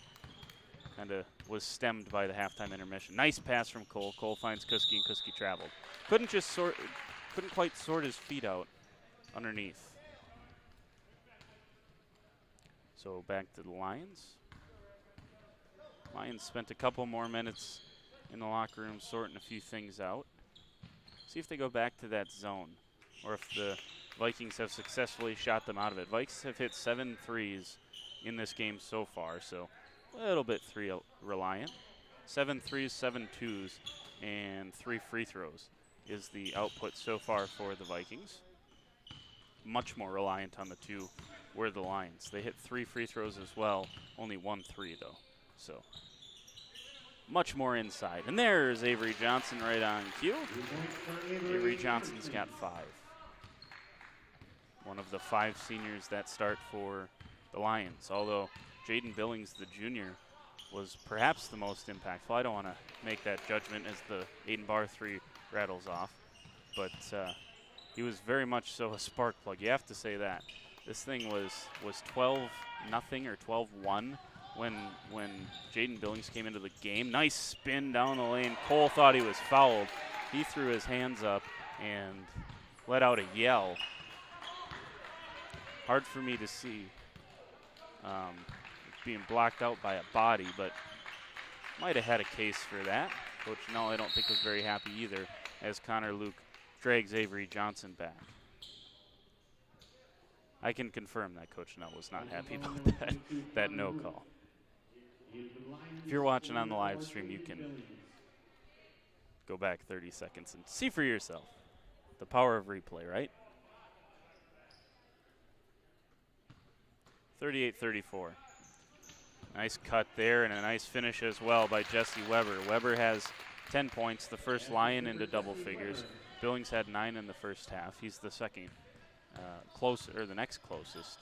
kind of was stemmed by the halftime intermission. Nice pass from Cole. Cole finds Kuski, and Kuski traveled. Couldn't quite sort his feet out underneath. So back to the Lions. Lions spent a couple more minutes in the locker room sorting a few things out. See if they go back to that zone, or if the Vikings have successfully shot them out of it. Vikes have hit 7 threes in this game so far, so a little bit three reliant. 7 threes, 7 twos, and 3 free throws is the output so far for the Vikings. Much more reliant on the 2 were the Lions. They hit 3 free throws as well, only 1 3 though. So much more inside. And there's Avery Johnson right on cue. Avery Johnson's got 5. One of the 5 seniors that start for the Lions, although Jaden Billings, the junior, was perhaps the most impactful. I don't want to make that judgment as the Aiden Barr 3 rattles off, but he was very much so a spark plug. You have to say that. This thing was 12-0 or 12-1 when Jaden Billings came into the game. Nice spin down the lane. Cole thought he was fouled. He threw his hands up and let out a yell. Hard for me to see being blocked out by a body, but might have had a case for that. Coach Null, I don't think, was very happy either, as Connor Luke drags Avery Johnson back. I can confirm that Coach Null was not happy about that no call. If you're watching on the live stream, you can go back 30 seconds and see for yourself. The power of replay, right? 38-34. Nice cut there and a nice finish as well by Jesse Weber. Weber has 10 points, the first Lion into double figures. Billings had 9 in the first half. He's the second the next closest.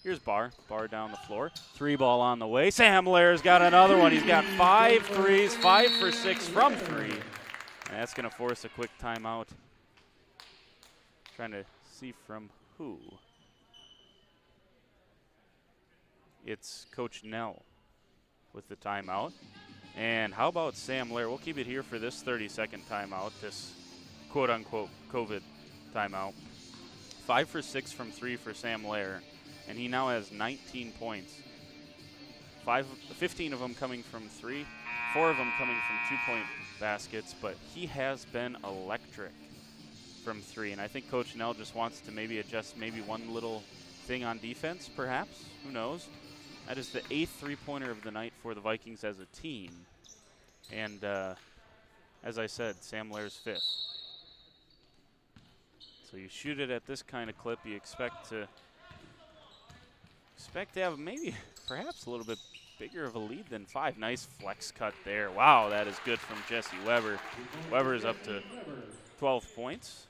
Here's Barr. Barr down the floor. 3 ball on the way. Sam Lair's got another one. He's got 5 threes, 5 for 6 from 3. And that's going to force a quick timeout. Trying to see from who. It's Coach Nell with the timeout. And how about Sam Lair? We'll keep it here for this 30-second timeout, this quote-unquote COVID timeout. 5 for 6 from 3 for Sam Lair, and he now has 19 points. 15 of them coming from 3, 4 of them coming from 2-point baskets, but he has been electric from 3, and I think Coach Nell just wants to maybe adjust maybe one little thing on defense, perhaps. Who knows? That is the 8th three-pointer of the night for the Vikings as a team, and as I said, Sam Lair's 5th. So you shoot it at this kind of clip, you expect to have maybe perhaps a little bit bigger of a lead than 5. Nice flex cut there. Wow, that is good from Jesse Weber. Weber is up to 12 points.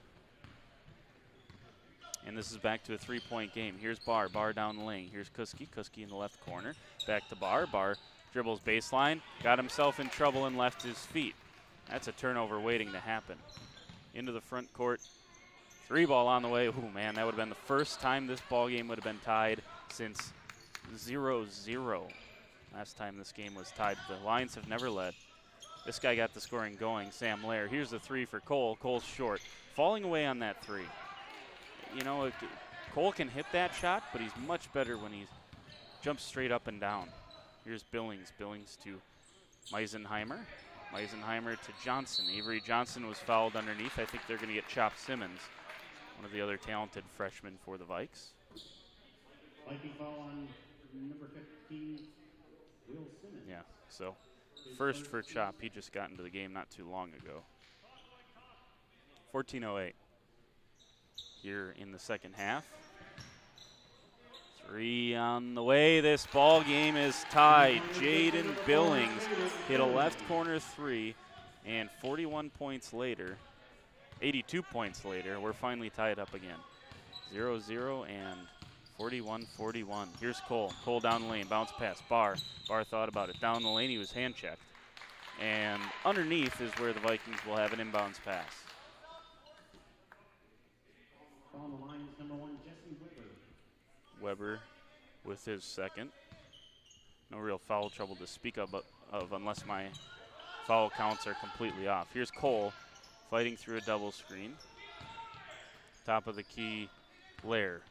And this is back to a 3-point game. Here's Barr. Barr down the lane. Here's Kuski. Kuski in the left corner. Back to Barr. Barr dribbles baseline. Got himself in trouble and left his feet. That's a turnover waiting to happen. into the front court. 3-ball on the way. Ooh, man, that would have been the first time this ball game would have been tied since 0-0. Last time this game was tied. The Lions have never led. This guy got the scoring going, Sam Lair. Here's the 3 for Cole. Cole's short. Falling away on that 3. You know, Cole can hit that shot, but he's much better when he jumps straight up and down. Here's Billings. Billings to Meisenheimer. Meisenheimer to Johnson. Avery Johnson was fouled underneath. I think they're going to get Chop Simmons, one of the other talented freshmen for the Vikes. Viking foul on number 15, Will Simmons. Yeah, so first for Chop. He just got into the game not too long ago. 14:08 here in the second half. 3 on the way. This ball game is tied. Jaden Billings hit a left corner 3, and 41 points later, 82 points later, we're finally tied up again. 0-0 and 41-41. Here's Cole. Cole down the lane. Bounce pass. Barr. Barr thought about it. Down the lane, he was hand checked. And underneath is where the Vikings will have an inbounds pass. On the line is number 1, Jesse Weber. Weber with his second. No real foul trouble to speak of unless my foul counts are completely off. Here's Cole fighting through a double screen. Top of the key, Lair.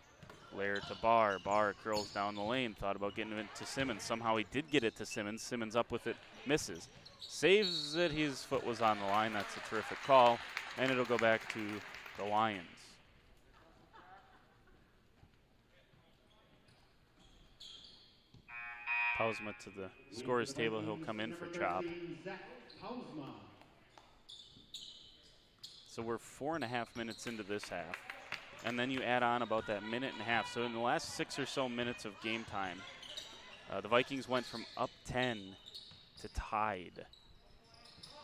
Lair to Barr. Barr curls down the lane. Thought about getting it to Simmons. Somehow he did get it to Simmons. Simmons up with it, misses. Saves it. His foot was on the line. That's a terrific call. And it'll go back to the Lions. Pausma to the scorer's table. He'll come in for Chop. So we're 4.5 minutes into this half. And then you add on about that minute and a half. So in the last 6 or so minutes of game time, the Vikings went from up 10 to tied.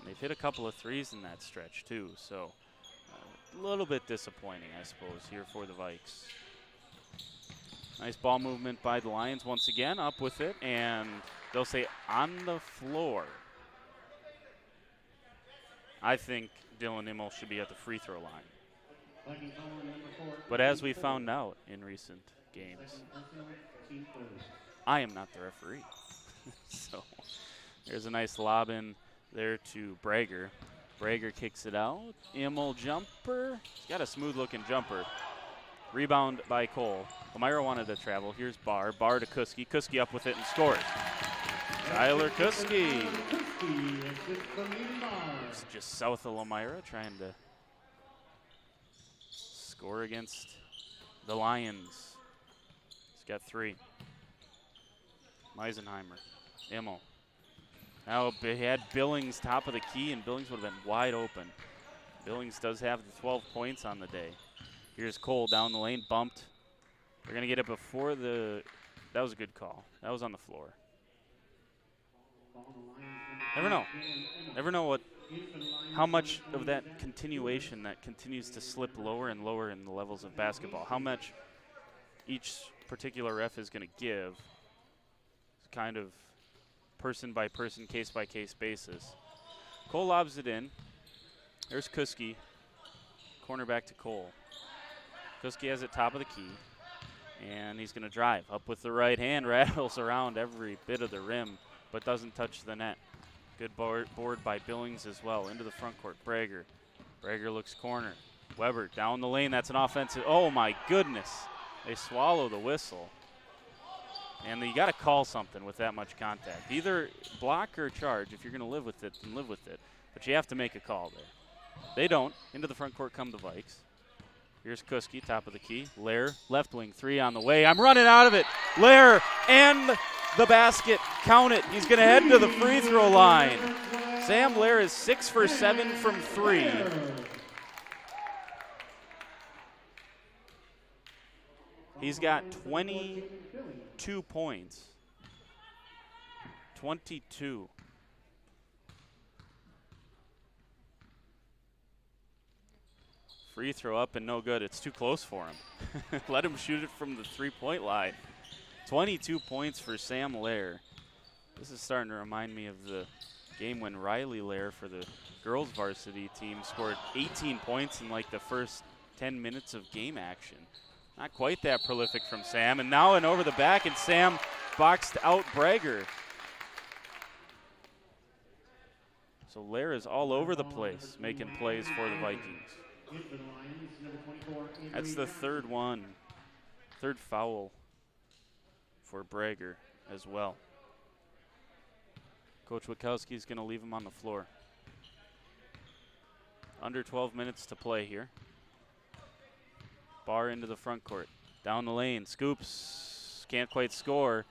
And they've hit a couple of threes in that stretch too. So a little bit disappointing, I suppose, here for the Vikes. Nice ball movement by the Lions once again, up with it, and they'll say on the floor. I think Dylan Immel should be at the free throw line. But as we found out in recent games, I am not the referee. So there's a nice lob in there to Brager. Brager kicks it out. Immel jumper. He's got a smooth looking jumper. Rebound by Cole. Lomira wanted to travel. Here's Barr. Barr to Kuski. Kuski up with it and scores. Tyler Kuski. It's just south of Lomira, trying to score against the Lions. He's got 3. Meisenheimer. Immel. Now he had Billings top of the key, and Billings would have been wide open. Billings does have the 12 points on the day. Here's Cole down the lane, bumped. They're going to get it before the – that was a good call. That was on the floor. Never know how much of that continuation that continues to slip lower and lower in the levels of basketball. How much each particular ref is going to give. It's kind of person-by-person, case-by-case basis. Cole lobs it in. There's Kuski. Cornerback to Cole. Kuski has it top of the key, and he's going to drive. Up with the right hand, rattles around every bit of the rim, but doesn't touch the net. Good board by Billings as well. Into the front court, Brager. Brager looks corner. Weber down the lane, that's an offensive. Oh my goodness. They swallow the whistle. And you got to call something with that much contact. Either block or charge. If you're going to live with it, then live with it. But you have to make a call there. They don't. Into the front court come the Vikes. Here's Kuski, top of the key. Lair, left wing 3 on the way. I'm running out of it. Lair and the basket. Count it. He's going to head to the free throw line. Sam Lair is 6 for 7 from 3. He's got 22 points. 22. Free throw up and no good. It's too close for him. Let him shoot it from the three-point line. 22 points for Sam Lair. This is starting to remind me of the game when Riley Lair for the girls varsity team scored 18 points in like the first 10 minutes of game action. Not quite that prolific from Sam, and now an over the back, and Sam boxed out Brager. So Lair is all over the place, making plays for the Vikings. That's the third foul for Brager as well. Coach Witkowski is going to leave him on the floor. Under 12 minutes to play here. Barr into the front court. Down the lane, scoops, can't quite score.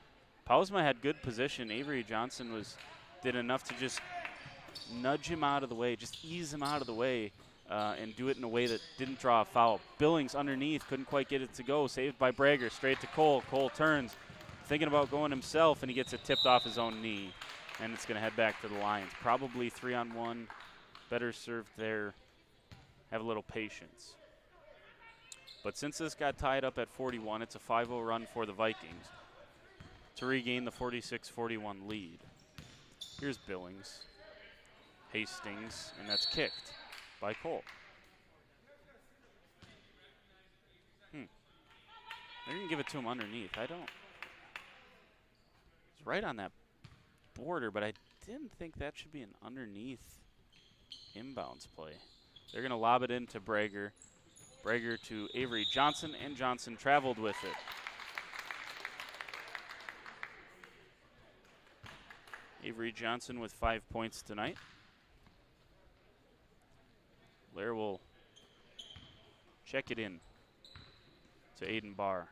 Pausma had good position. Avery Johnson did enough to just nudge him out of the way, just ease him out of the way, and do it in a way that didn't draw a foul. Billings underneath, couldn't quite get it to go. Saved by Brager, straight to Cole. Cole turns, thinking about going himself, and he gets it tipped off his own knee. And it's going to head back to the Lions. Probably 3-on-1, better served there. Have a little patience. But since this got tied up at 41, it's a 5-0 run for the Vikings to regain the 46-41 lead. Here's Billings, Hastings, and that's kicked by Cole. They're going to give it to him underneath. It's right on that border, but I didn't think that should be an underneath inbounds play. They're going to lob it into Brager. Brager to Avery Johnson, and Johnson traveled with it. Avery Johnson with 5 points tonight. Lair will check it in to Aiden Barr.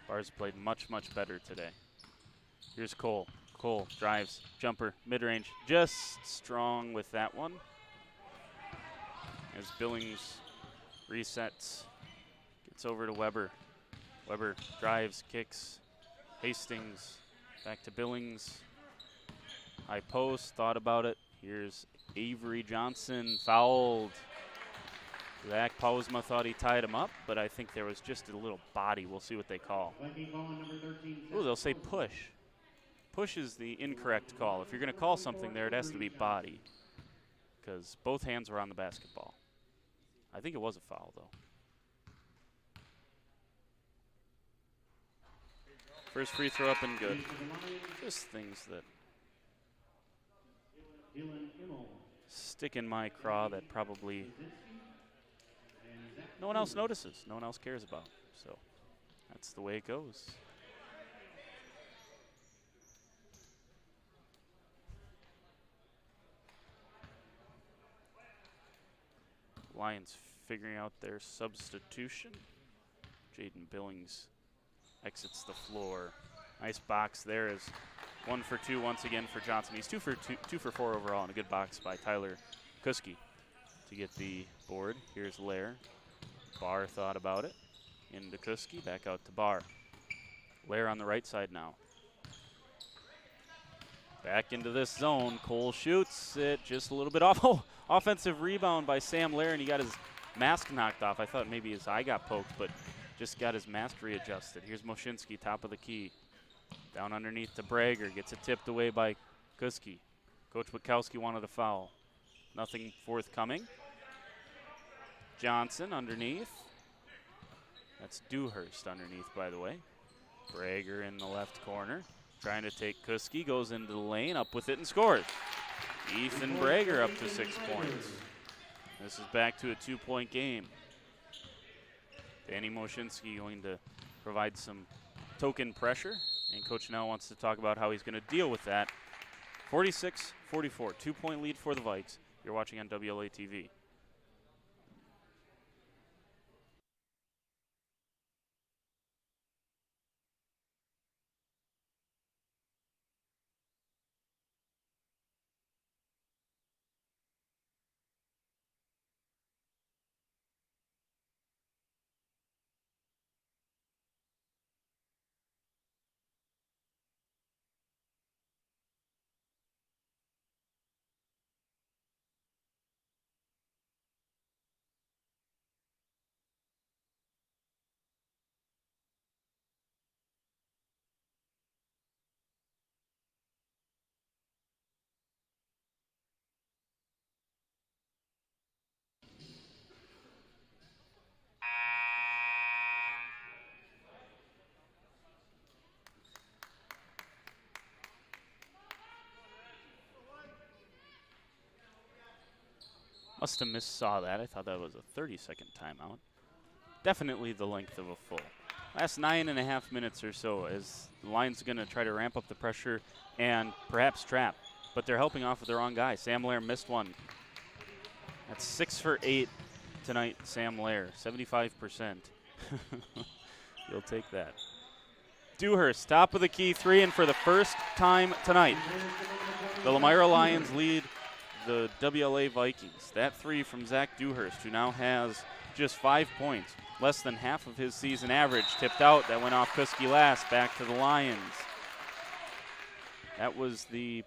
Barr's played much, much better today. Here's Cole. Cole drives, jumper, mid-range, just strong with that one. As Billings resets, gets over to Weber. Weber drives, kicks. Hastings back to Billings. High post, thought about it. Here's Avery Johnson, fouled. Zach Pausma thought he tied him up, but I think there was just a little body. We'll see what they call. Oh, they'll say push. Push is the incorrect call. If you're going to call something there, it has to be body, because both hands were on the basketball. I think it was a foul, though. First free throw up and good. Just things that stick in my craw that probably no one else notices, no one else cares about. So that's the way it goes. Lions figuring out their substitution. Jaden Billings exits the floor. Nice box there is 1 for 2 once again for Johnson. He's 2 for 4 overall, and a good box by Tyler Kuski to get the board. Here's Lair. Barr thought about it. Into Kuski, back out to Barr. Lair on the right side now. Back into this zone. Cole shoots it just a little bit off. Oh, offensive rebound by Sam Lair, and he got his mask knocked off. I thought maybe his eye got poked, but just got his mask readjusted. Here's Moshinsky, top of the key. Down underneath to Brager. Gets it tipped away by Kuski. Coach Witkowski wanted a foul. Nothing forthcoming. Johnson underneath. That's Dewhurst underneath, by the way. Brager in the left corner. Trying to take Kuski, goes into the lane, up with it and scores. Ethan Brager up to 6 points. This is back to a 2-point game. Danny Moshinsky going to provide some token pressure, and Coach now wants to talk about how he's going to deal with that. 46-44, 2-point lead for the Vikes. You're watching on WLA TV. Must have saw that. I thought that was a 30-second timeout. Definitely the length of a full. Last 9.5 minutes or so as the Lions going to try to ramp up the pressure and perhaps trap. But they're helping off with the wrong guy. Sam Lair missed one. That's 6 for 8 tonight, Sam Lair, 75%. You'll take that. Dewhurst, top of the key three, and for the first time tonight, the Lomira Lions lead the WLA Vikings. That three from Zach Dewhurst, who now has just 5 points, less than half of his season average. Tipped out, that went off Kuski last, back to the Lions. That was the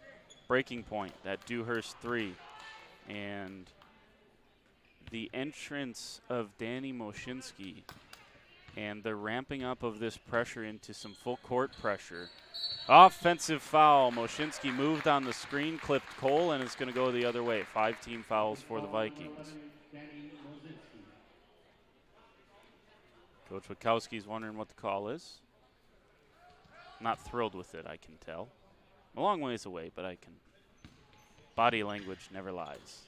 breaking point, that Dewhurst three. And the entrance of Danny Moshinsky and the ramping up of this pressure into some full court pressure. Offensive foul. Moshinsky moved on the screen, clipped Cole, and it's going to go the other way. 5 team fouls for the Vikings. Coach Witkowski's wondering what the call is. Not thrilled with it, I can tell. I'm a long ways away, but I can. Body language never lies.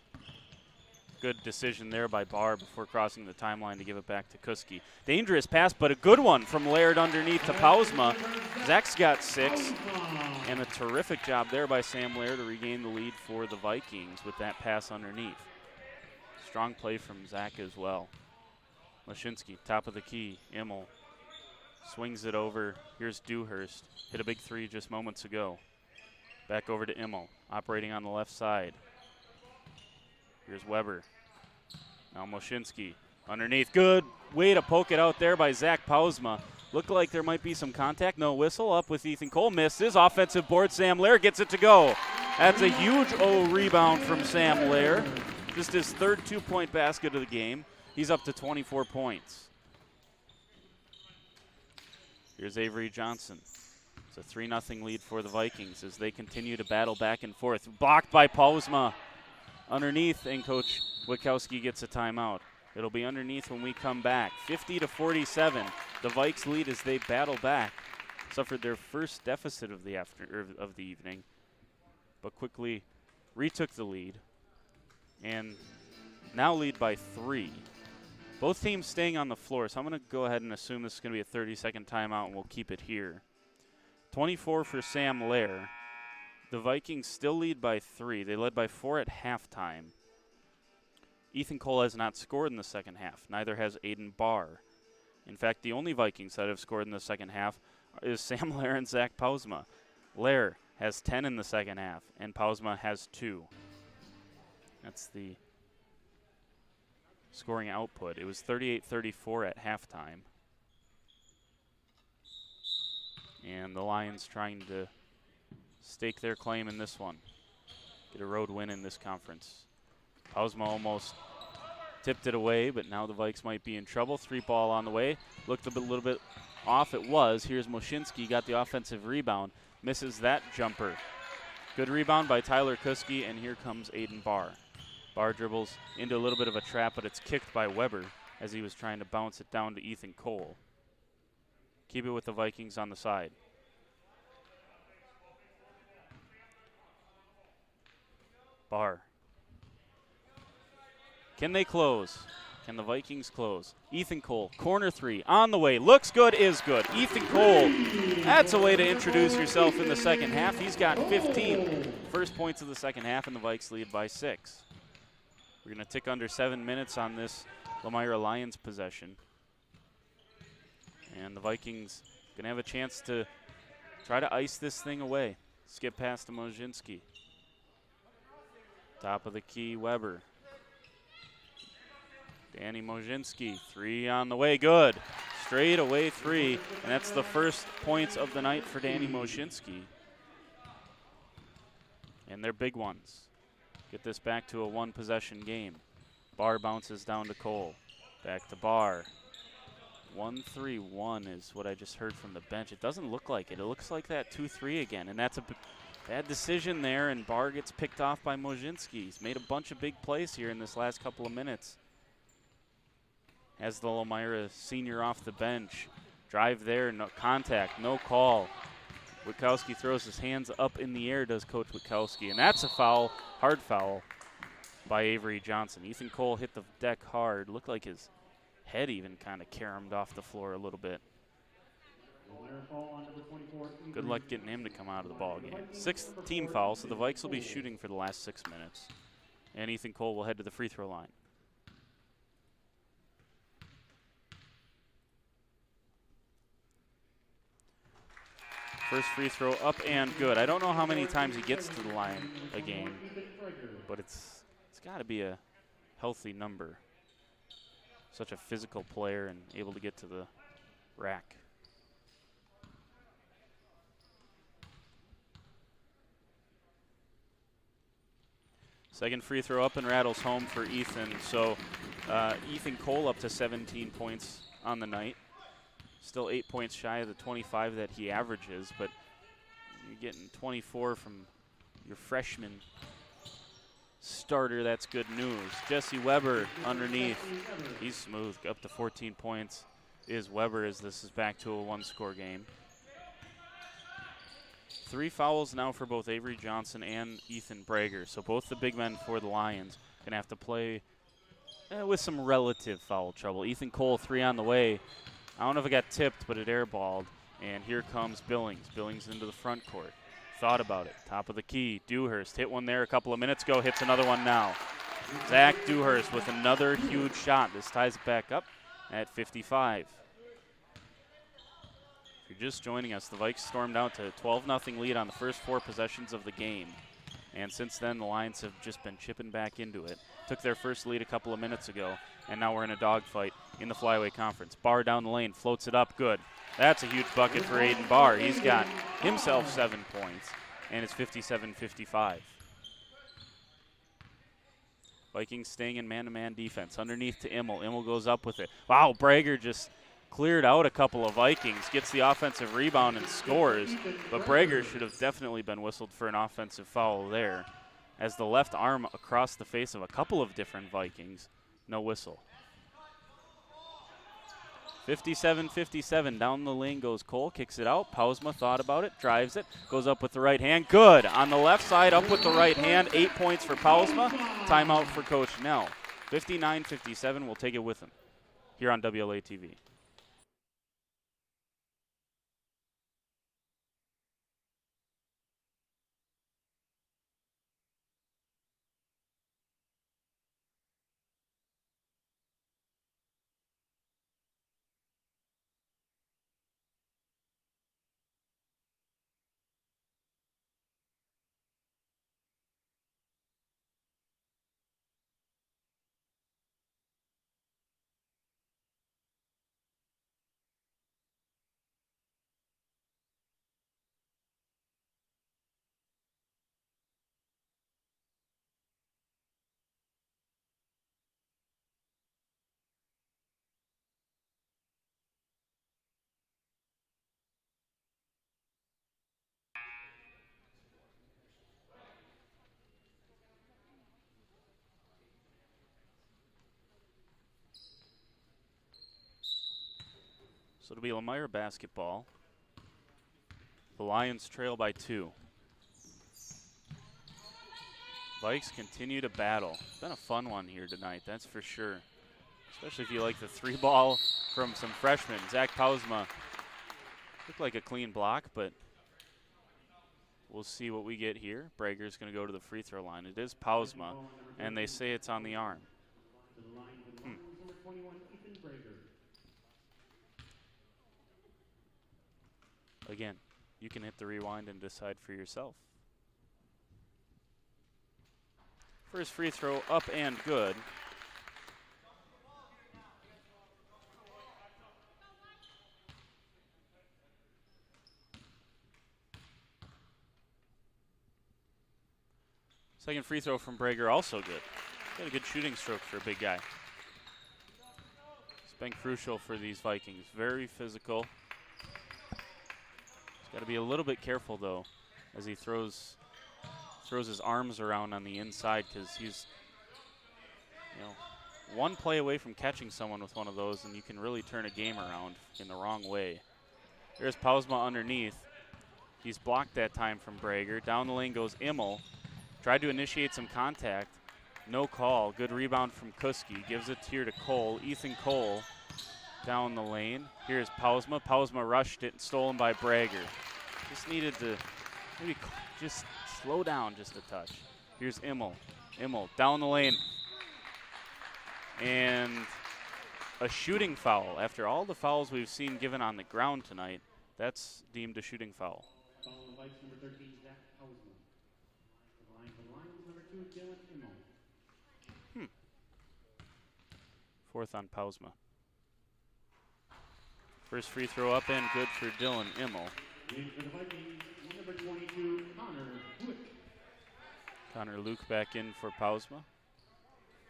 Good decision there by Barr before crossing the timeline to give it back to Kuski. Dangerous pass, but a good one from Laird underneath to Pausma. Zach's got 6, and a terrific job there by Sam Laird to regain the lead for the Vikings with that pass underneath. Strong play from Zach as well. Lashinsky, top of the key. Immel swings it over. Here's Dewhurst. Hit a big three just moments ago. Back over to Immel, operating on the left side. Here's Weber. Now Moshinsky underneath. Good way to poke it out there by Zach Pausma. Looked like there might be some contact. No whistle. Up with Ethan Cole. Misses. Offensive board. Sam Lair gets it to go. That's a huge rebound from Sam Lair. Just his third 2-point basket of the game. He's up to 24 points. Here's Avery Johnson. It's a 3-0 lead for the Vikings as they continue to battle back and forth. Blocked by Pausma. Underneath, and Coach Witkowski gets a timeout. It'll be underneath when we come back. 50-47. The Vikes lead as they battle back. Suffered their first deficit of the evening, but quickly retook the lead and now lead by 3. Both teams staying on the floor, so I'm going to go ahead and assume this is going to be a 30-second timeout, and we'll keep it here. 24 for Sam Lair. The Vikings still lead by 3. They led by 4 at halftime. Ethan Cole has not scored in the second half. Neither has Aiden Barr. In fact, the only Vikings that have scored in the second half is Sam Lair and Zach Pausma. Lair has 10 in the second half, and Pausma has 2. That's the scoring output. It was 38-34 at halftime. And the Lions trying to stake their claim in this one. Get a road win in this conference. Pausma almost tipped it away, but now the Vikes might be in trouble. 3-ball on the way. Looked a little bit off. It was. Here's Moshinsky, got the offensive rebound. Misses that jumper. Good rebound by Tyler Kuski, and here comes Aiden Barr. Barr dribbles into a little bit of a trap, but it's kicked by Weber as he was trying to bounce it down to Ethan Cole. Keep it with the Vikings on the side. Barr. Can they close? Can the Vikings close? Ethan Cole, corner 3, on the way. Looks good, is good. Ethan Cole, that's a way to introduce yourself in the second half. He's got 15 first points of the second half, and the Vikes lead by 6. We're going to tick under 7 minutes on this Lomira Lions possession. And the Vikings going to have a chance to try to ice this thing away. Skip past to Moshinsky. Top of the key, Weber. Danny Moshinsky, 3 on the way, good. Straight away 3, and that's the first points of the night for Danny Moshinsky. And they're big ones. Get this back to a 1-possession game. Barr bounces down to Cole. Back to Barr. 1-3-1 is what I just heard from the bench. It doesn't look like it. It looks like that 2-3 again, and that's a bad decision there, and Barr gets picked off by Moshinsky. He's made a bunch of big plays here in this last couple of minutes. As the Lomira senior off the bench. Drive there, no contact, no call. Witkowski throws his hands up in the air, does Coach Witkowski, and that's a foul, hard foul. by Avery Johnson. Ethan Cole hit the deck hard. Looked like his head even kind of caromed off the floor a little bit. Good luck getting him to come out of the ball game. 6th team foul, so the Vikes will be shooting for the last 6 minutes. And Ethan Cole will head to the free throw line. First free throw up and good. I don't know how many times he gets to the line a game, but it's got to be a healthy number. Such a physical player and able to get to the rack. Second free throw up and rattles home for Ethan. So Ethan Cole up to 17 points on the night. Still 8 points shy of the 25 that he averages, but you're getting 24 from your freshman starter. That's good news. Jesse Weber underneath. He's smooth. Up to 14 points is Weber as this is back to a one-score game. 3 fouls now for both Avery Johnson and Ethan Brager. So both the big men for the Lions going to have to play with some relative foul trouble. Ethan Cole 3 on the way. I don't know if it got tipped, but it airballed. And here comes Billings. Billings into the front court. Thought about it. Top of the key. Dewhurst hit one there a couple of minutes ago. Hits another one now. Zach Dewhurst with another huge shot. This ties it back up at 55. If you're just joining us, the Vikes stormed out to a 12-0 lead on the first 4 possessions of the game. And since then, the Lions have just been chipping back into it. Took their first lead a couple of minutes ago, and now we're in a dogfight in the Flyway Conference. Barr down the lane, floats it up, good. That's a huge bucket for Aiden Barr. He's got himself 7 points, and it's 57-55. Vikings staying in man-to-man defense. Underneath to Immel. Immel goes up with it. Wow, Brager just cleared out a couple of Vikings, gets the offensive rebound and scores, but Brager should have definitely been whistled for an offensive foul there. As the left arm across the face of a couple of different Vikings, no whistle. 57-57, down the lane goes Cole, kicks it out. Pausma thought about it, drives it, goes up with the right hand. Good, on the left side, up with the right hand. 8 points for Pausma. Timeout for Coach Nell. 59-57, we'll take it with him here on WLA TV. So it'll be Lomira basketball. The Lions trail by 2. Vikes continue to battle. It's been a fun one here tonight, that's for sure. Especially if you like the 3-ball from some freshmen. Zach Pausma looked like a clean block, but we'll see what we get here. Brager's going to go to the free throw line. It is Pausma, and they say it's on the arm. Again, you can hit the rewind and decide for yourself. First free throw up and good. Second free throw from Brager also good. Got a good shooting stroke for a big guy. It's been crucial for these Vikings. Very physical. Got to be a little bit careful, though, as he throws his arms around on the inside, because he's, one play away from catching someone with one of those, and you can really turn a game around in the wrong way. There's Pausma underneath. He's blocked that time from Brager. Down the lane goes Immel. Tried to initiate some contact, No call. Good rebound from Kuski. Gives it here to Cole. Ethan Cole down the lane. Here's Pausma. Pausma rushed it, stolen by Brager. Just needed to maybe just slow down just a touch. Here's Immel. Immel down the lane. And a shooting foul. After all the fouls we've seen given on the ground tonight, that's deemed a shooting foul. Foul on the Vikes, number 13, Zach Pausman. The line for the Lions, number 2, Dylan Immel. Fourth on Pausma. First free throw up and good for Dylan Immel. In for the Vikings, number 22, Connor Luke. Connor Luke back in for Pausma.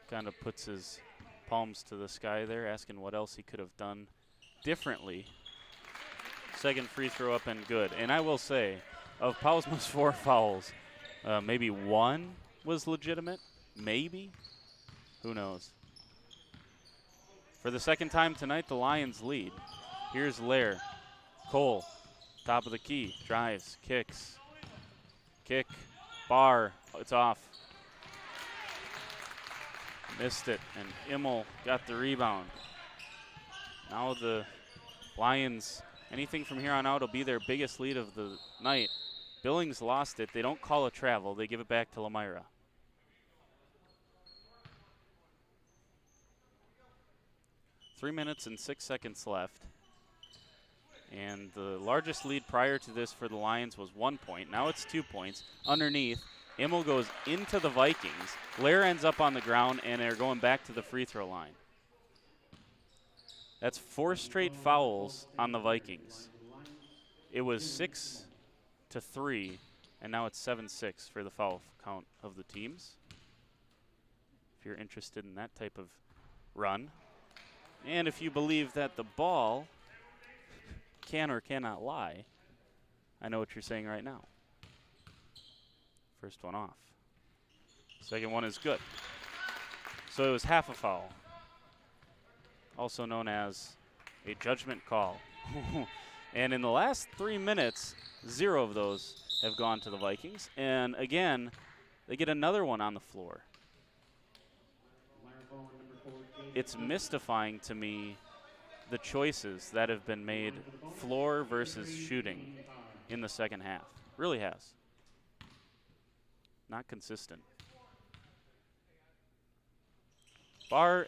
Kind of puts his palms to the sky there, asking what else he could have done differently. Second free throw up and good. And I will say, of Pausma's 4 fouls, maybe 1 was legitimate. Maybe. Who knows? For the second time tonight, the Lions lead. Here's Lair. Cole, top of the key, drives, kicks. Kick, bar, it's off. Missed it, and Immel got the rebound. Now the Lions, anything from here on out will be their biggest lead of the night. Billings lost it. They don't call a travel. They give it back to Lomira. Three minutes and 6 seconds left. And the largest lead prior to this for the Lions was 1 point. Now it's 2 points. Underneath, Immel goes into the Vikings. Lair ends up on the ground, and they're going back to the free throw line. That's 4 straight fouls on the Vikings. It was 6-3, and now it's 7-6 for the foul count of the teams. If you're interested in that type of run. And if you believe that the ball can or cannot lie, I know what you're saying right now. First one off. Second one is good. So it was half a foul, also known as a judgment call. And in the last 3 minutes, 0 of those have gone to the Vikings. And again, they get another one on the floor. It's mystifying to me the choices that have been made, floor versus shooting, in the second half. Really has. Not consistent. Bar,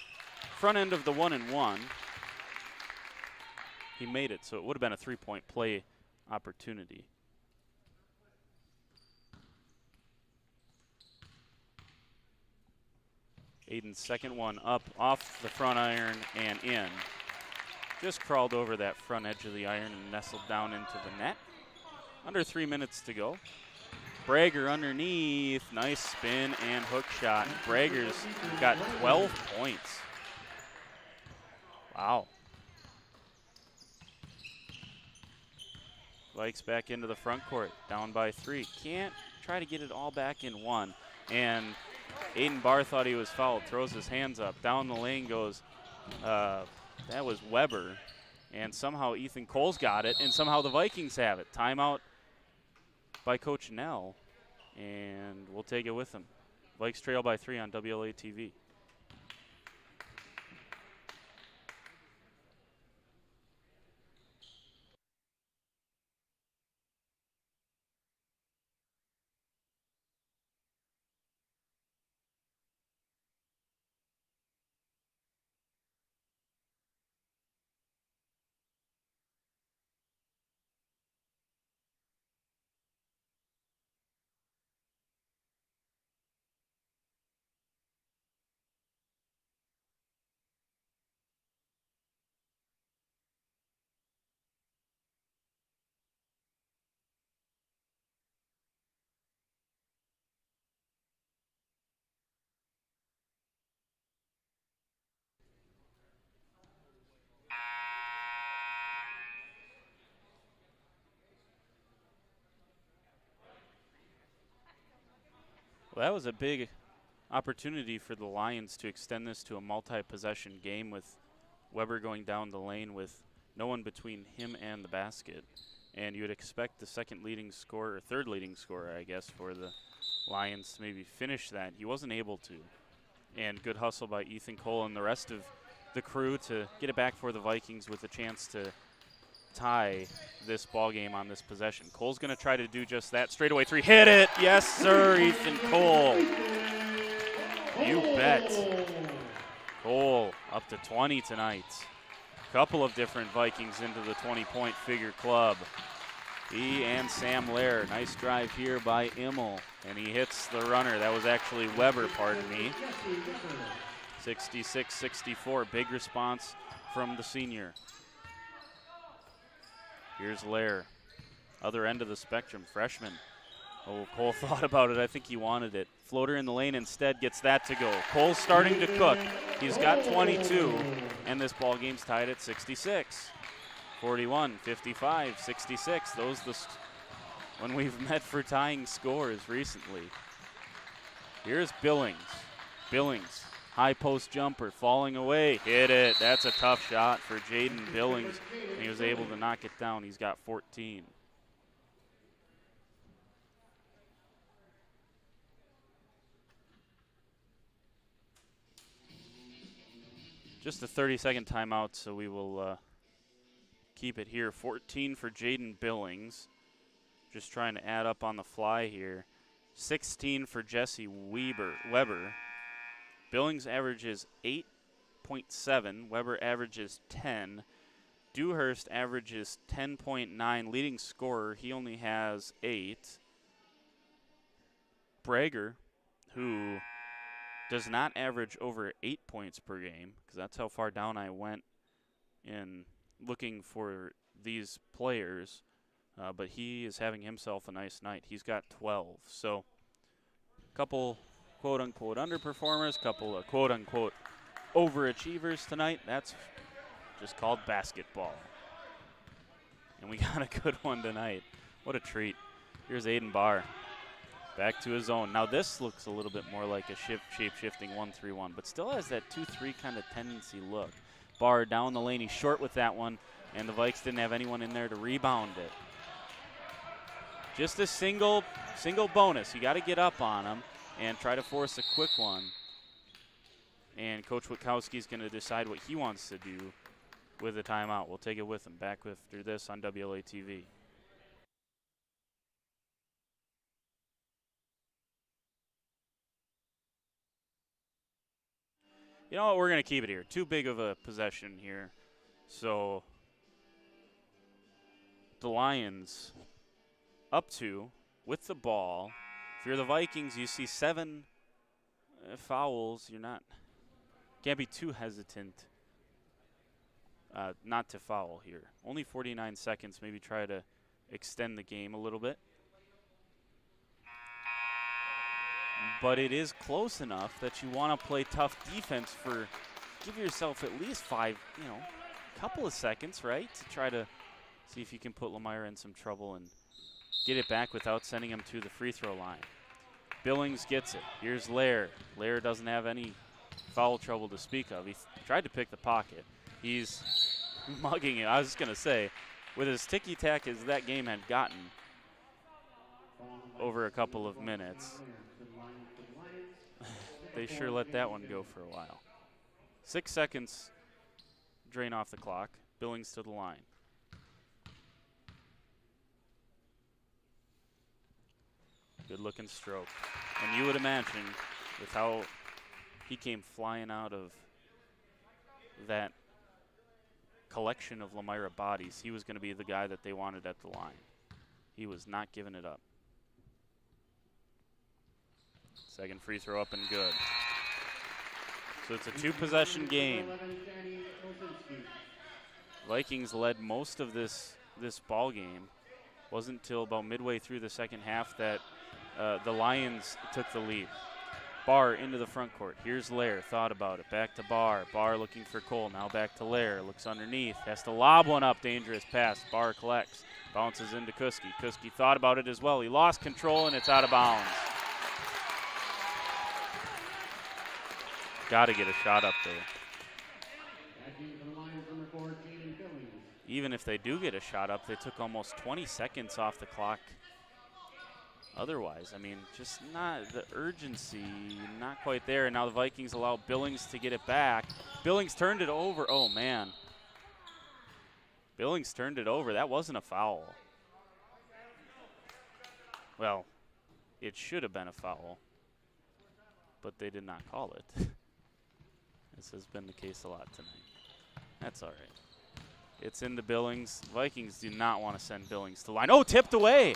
front end of the 1-and-1. He made it, so it would have been a 3-point play opportunity. Aiden's second one up off the front iron and in. Just crawled over that front edge of the iron and nestled down into the net. Under 3 minutes to go. Brager underneath, nice spin and hook shot. Brager's got 12 points. Wow. Vikes back into the front court, down by 3. Can't try to get it all back in 1. And Aiden Barr thought he was fouled, throws his hands up. Down the lane goes, that was Weber. And somehow Ethan Cole's got it, and somehow the Vikings have it. Timeout by Coach Nell, and we'll take it with them. Vikes trail by 3 on WLA TV. Well, that was a big opportunity for the Lions to extend this to a multi-possession game with Weber going down the lane with no one between him and the basket. And you would expect the second leading scorer, or third leading scorer, I guess, for the Lions to maybe finish that. He wasn't able to. And good hustle by Ethan Cole and the rest of the crew to get it back for the Vikings with a chance to tie this ball game on this possession. Cole's going to try to do just that. Straightaway three. Hit it. Yes, sir, Ethan Cole. You bet. Cole up to 20 tonight. Couple of different Vikings into the 20-point figure club. He and Sam Lair. Nice drive here by Immel. And he hits the runner. That was actually Weber, pardon me. 66-64. Big response from the senior. Here's Lair. Other end of the spectrum. Freshman. Oh, Cole thought about it. I think he wanted it. Floater in the lane instead gets that to go. Cole's starting to cook. He's got 22. And this ball game's tied at 66. 41, 55, 66. Those when we've met for tying scores recently. Here's Billings. Billings, high post jumper, falling away. Hit it. That's a tough shot for Jaden Billings. And he was able to knock it down. He's got 14. Just a 30-second timeout, so we will keep it here. 14 for Jaden Billings. Just trying to add up on the fly here. 16 for Jesse Weber. Billings averages 8.7. Weber averages 10. Dewhurst averages 10.9. Leading scorer, he only has 8. Brager, who does not average over 8 points per game, because that's how far down I went in looking for these players, but he is having himself a nice night. He's got 12. So a couple quote-unquote underperformers, couple of quote-unquote overachievers tonight. That's just called basketball. And we got a good one tonight. What a treat. Here's Aiden Barr. Back to his own. Now this looks a little bit more like a shape-shifting 1-3-1, but still has that 2-3 kind of tendency look. Barr down the lane. He's short with that one, and the Vikes didn't have anyone in there to rebound it. Just a single bonus. You got to get up on him and try to force a quick one. And Coach Witkowski's going to decide what he wants to do with the timeout. We'll take it with him. Back after this on WLA TV. You know what, we're going to keep it here. Too big of a possession here. So the Lions up 2 with the ball. If you're the Vikings, you see 7 fouls. Can't be too hesitant not to foul here. Only 49 seconds. Maybe try to extend the game a little bit. But it is close enough that you want to play tough defense give yourself at least 5, couple of seconds, right? To try to see if you can put Lomira in some trouble and get it back without sending him to the free throw line. Billings gets it. Here's Lair. Lair doesn't have any foul trouble to speak of. He tried to pick the pocket. He's mugging it. I was just going to say, with as ticky-tack as that game had gotten over a couple of minutes, they sure let that one go for a while. 6 seconds drain off the clock. Billings to the line. Good looking stroke. And you would imagine with how he came flying out of that collection of Lomira bodies, he was going to be the guy that they wanted at the line. He was not giving it up. Second free throw up and good. So it's a 2-possession game. Vikings led most of this ball game. Wasn't until about midway through the second half that the Lions took the lead. Barr into the front court. Here's Lair. Thought about it. Back to Barr. Barr looking for Cole. Now back to Lair. Looks underneath. Has to lob one up. Dangerous pass. Barr collects. Bounces into Kuski. Kuski thought about it as well. He lost control, and it's out of bounds. Got to get a shot up there. Even if they do get a shot up, they took almost 20 seconds off the clock otherwise. I mean, just not the urgency, not quite there. And now the Vikings allow Billings to get it back. Billings turned it over. Oh, man. Billings turned it over. That wasn't a foul. Well, it should have been a foul, but they did not call it. This has been the case a lot tonight. That's all right. It's into Billings. Vikings do not want to send Billings to line. Oh, tipped away.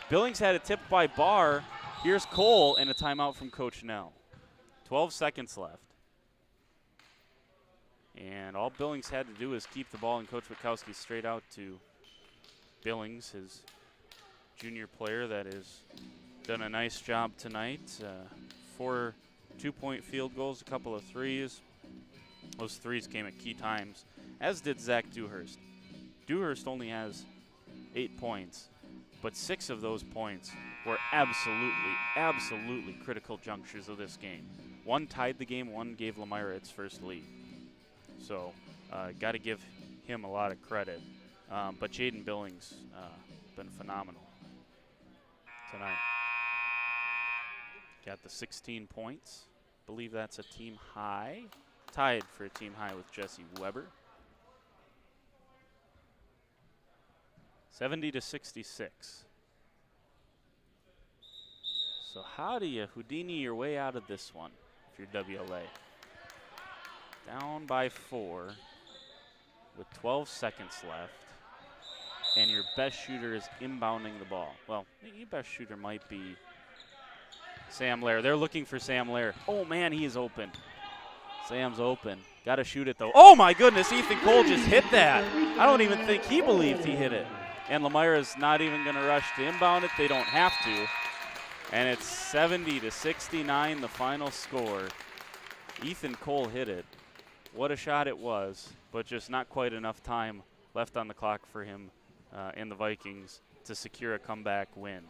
Billings had it tipped by Barr. Here's Cole and a timeout from Coach Nell. 12 seconds left. And all Billings had to do is keep the ball, and Coach Witkowski straight out to Billings, his junior player that has done a nice job tonight. 4 2-point field goals, a couple of threes. Those threes came at key times, as did Zach Dewhurst. Dewhurst only has 8 points, but 6 of those points were absolutely critical junctures of this game. One tied the game, one gave Lomira its first lead. So, got to give him a lot of credit. But Jaden Billings been phenomenal tonight. Got the 16 points. Believe that's a team high. Tied for a team high with Jesse Weber. 70-66. So how do you Houdini your way out of this one if you're WLA? Down by 4 with 12 seconds left, and your best shooter is inbounding the ball. Well, your best shooter might be Sam Lair. They're looking for Sam Lair. Oh, man, he is open. Sam's open. Got to shoot it, though. Oh, my goodness, Ethan Cole just hit that. I don't even think he believed he hit it. And Lomira's not even going to rush to inbound it. They don't have to. And it's 70-69, the final score. Ethan Cole hit it. What a shot it was, but just not quite enough time left on the clock for him and the Vikings to secure a comeback win.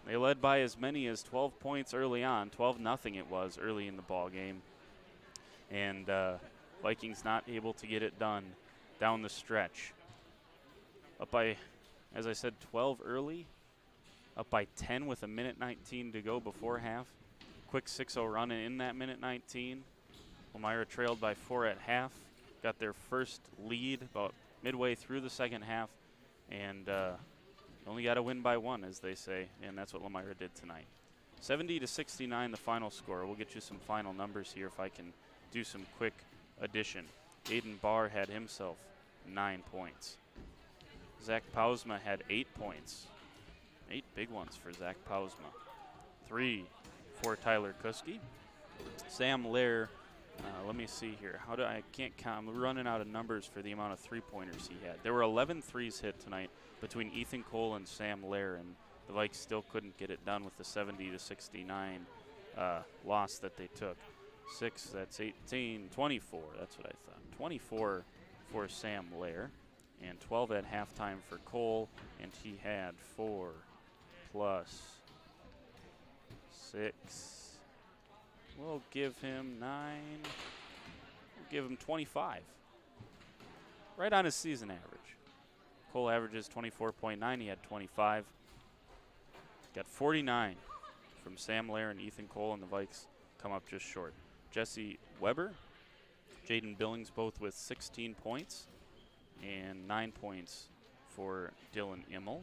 They led by as many as 12 points early on. 12-0 it was early in the ball game. And Vikings not able to get it done down the stretch. Up by, as I said, 12 early. Up by 10 with a minute 19 to go before half. Quick 6-0 run in that minute 19. Lomira trailed by 4 at half. Got their first lead about midway through the second half. And only got to win by 1, as they say. And that's what Lomira did tonight. 70-69, the final score. We'll get you some final numbers here if I can do some quick addition. Aiden Barr had himself 9 points. Zach Pausma had 8 points. 8 big ones for Zach Pausma. 3 for Tyler Kuski. Sam Lair, let me see here. I can't count. I'm running out of numbers for the amount of three-pointers he had. There were 11 threes hit tonight between Ethan Cole and Sam Lair, and the Vikes still couldn't get it done with the 70-69 loss that they took. 6, that's 18, 24, that's what I thought. 24 for Sam Lair, and 12 at halftime for Cole, and he had 4 plus 6. We'll give him 9. We'll give him 25. Right on his season average. Cole averages 24.9. He had 25. Got 49 from Sam Lair and Ethan Cole, and the Vikes come up just short. Jesse Weber, Jaden Billings both with 16 points, and 9 points for Dylan Immel.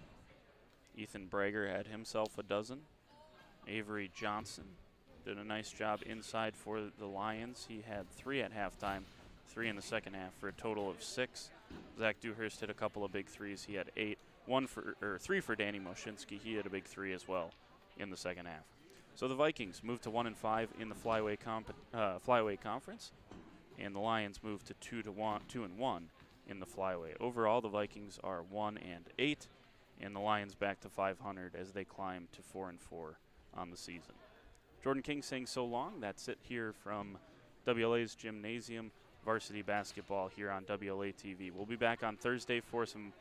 Ethan Brager had himself a dozen. Avery Johnson did a nice job inside for the Lions. He had 3 at halftime, 3 in the second half for a total of 6. Zach Dewhurst hit a couple of big threes. He had 8. 3 for Danny Moshinsky. He had a big 3 as well in the second half. So the Vikings moved to 1-5 in the Flyway Conference, and the Lions moved to 2-1 in the Flyway. Overall, the Vikings are 1-8, and the Lions back to 500 as they climb to 4-4 on the season. Jordan King saying so long. That's it here from WLA's Gymnasium Varsity Basketball here on WLA TV. We'll be back on Thursday for some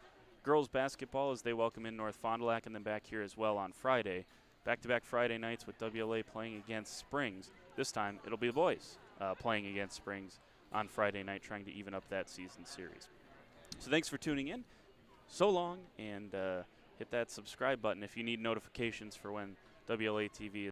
girls basketball as they welcome in North Fond du Lac, and then back here as well on Friday. Back-to-back Friday nights with WLA playing against Springs. This time it'll be the boys playing against Springs on Friday night, trying to even up that season series. So thanks for tuning in. So long, and hit that subscribe button if you need notifications for when WLA TV